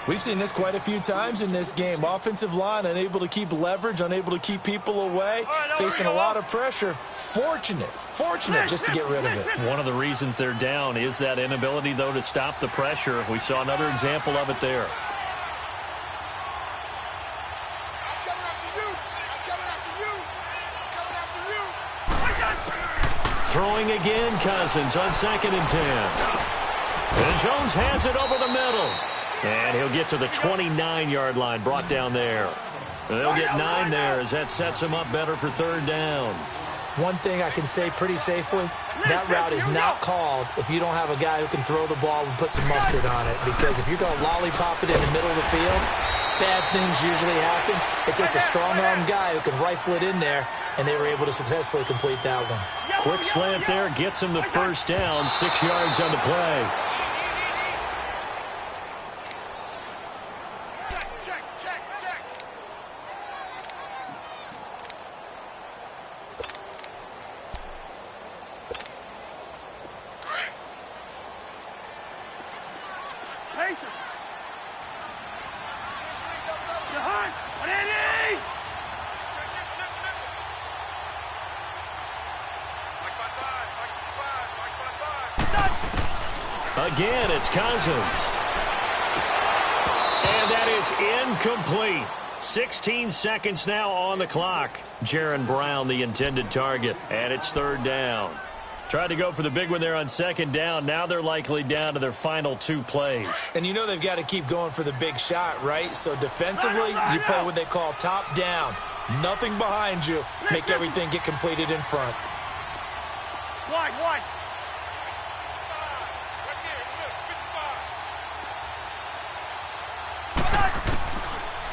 We've seen this quite a few times in this game. Offensive line unable to keep leverage, unable to keep people away, facing a lot of pressure. Fortunate just to get rid of it. One of the reasons they're down is that inability, though, to stop the pressure. We saw another example of it there. Throwing again, Cousins on 2nd and 10. And Jones has it over the middle. And he'll get to the 29-yard line, brought down there. They'll get 9 there as that sets him up better for 3rd down. One thing I can say pretty safely, that route is not called if you don't have a guy who can throw the ball and put some mustard on it. Because if you're going to lollipop it in the middle of the field, bad things usually happen. It takes a strong-arm guy who can rifle it in there, and they were able to successfully complete that one. Quick slant there gets him the 1st down, 6 yards on the play. Again, it's Cousins. And that is incomplete. 16 seconds now on the clock. Jaron Brown, the intended target, and it's 3rd down. Tried to go for the big one there on 2nd down. Now they're likely down to their final 2 plays. And you know they've got to keep going for the big shot, right? So defensively, you play what they call top down. Nothing behind you. Make everything get completed in front. Wide.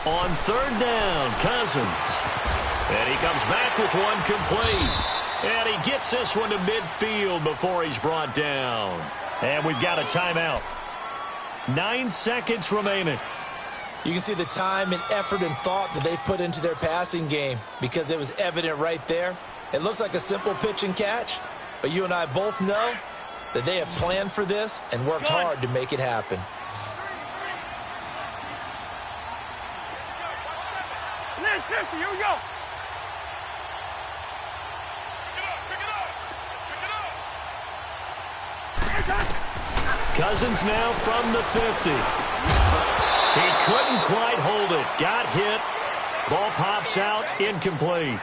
On 3rd down, Cousins. And he comes back with one complete. And he gets this one to midfield before he's brought down. And we've got a timeout. 9 seconds remaining. You can see the time and effort and thought that they put into their passing game because it was evident right there. It looks like a simple pitch and catch, but you and I both know that they have planned for this and worked hard to make it happen. 50. Here we go. Cousins now from the 50. He couldn't quite hold it. Got hit. Ball pops out. Incomplete.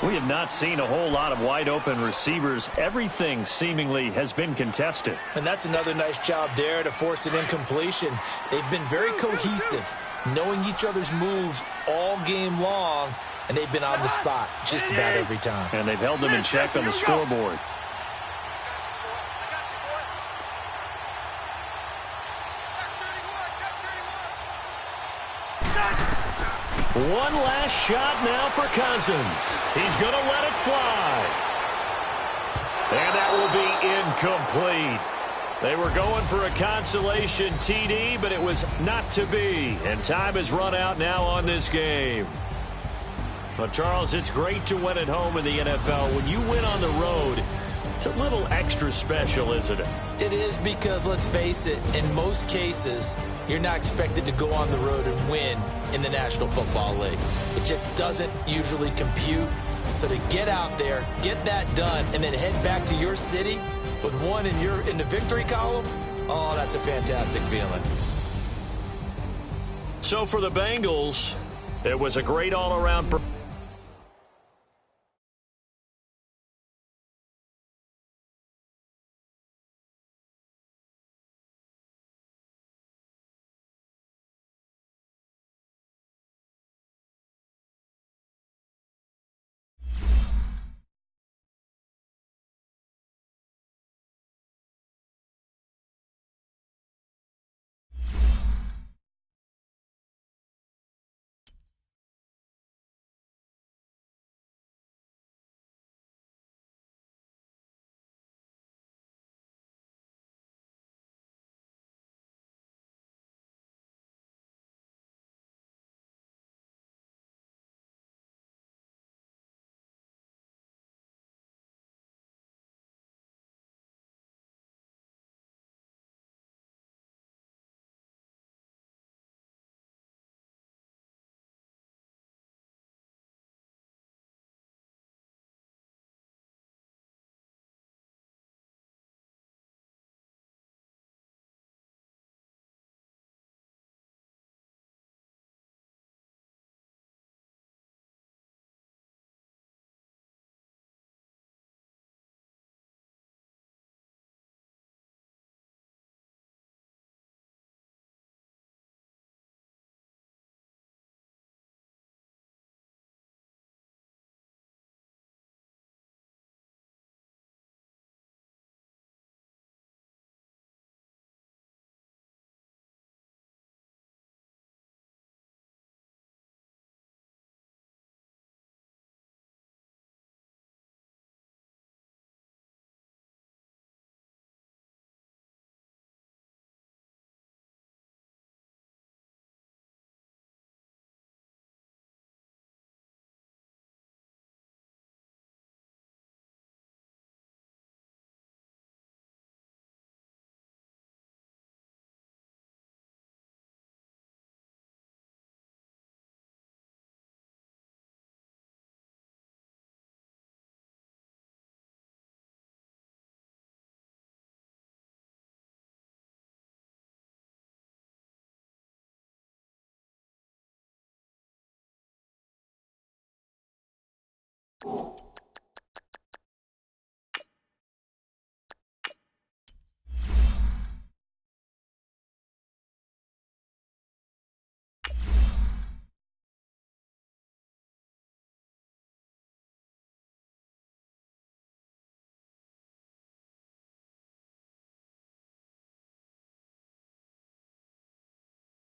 We have not seen a whole lot of wide-open receivers. Everything seemingly has been contested. And that's another nice job there to force an incompletion. They've been very cohesive, knowing each other's moves all game long, and they've been on the spot just about every time. And they've held them in check on the scoreboard. One last shot now for Cousins. He's going to let it fly. And that will be incomplete. They were going for a consolation TD, but it was not to be. And time has run out now on this game. But, Charles, it's great to win at home in the NFL. When you win on the road, it's a little extra special, isn't it? It is because, let's face it, in most cases, you're not expected to go on the road and win in the National Football League. It just doesn't usually compute. So to get out there, get that done, and then head back to your city with one in the victory column, oh, that's a fantastic feeling. So for the Bengals, it was a great all-around performance.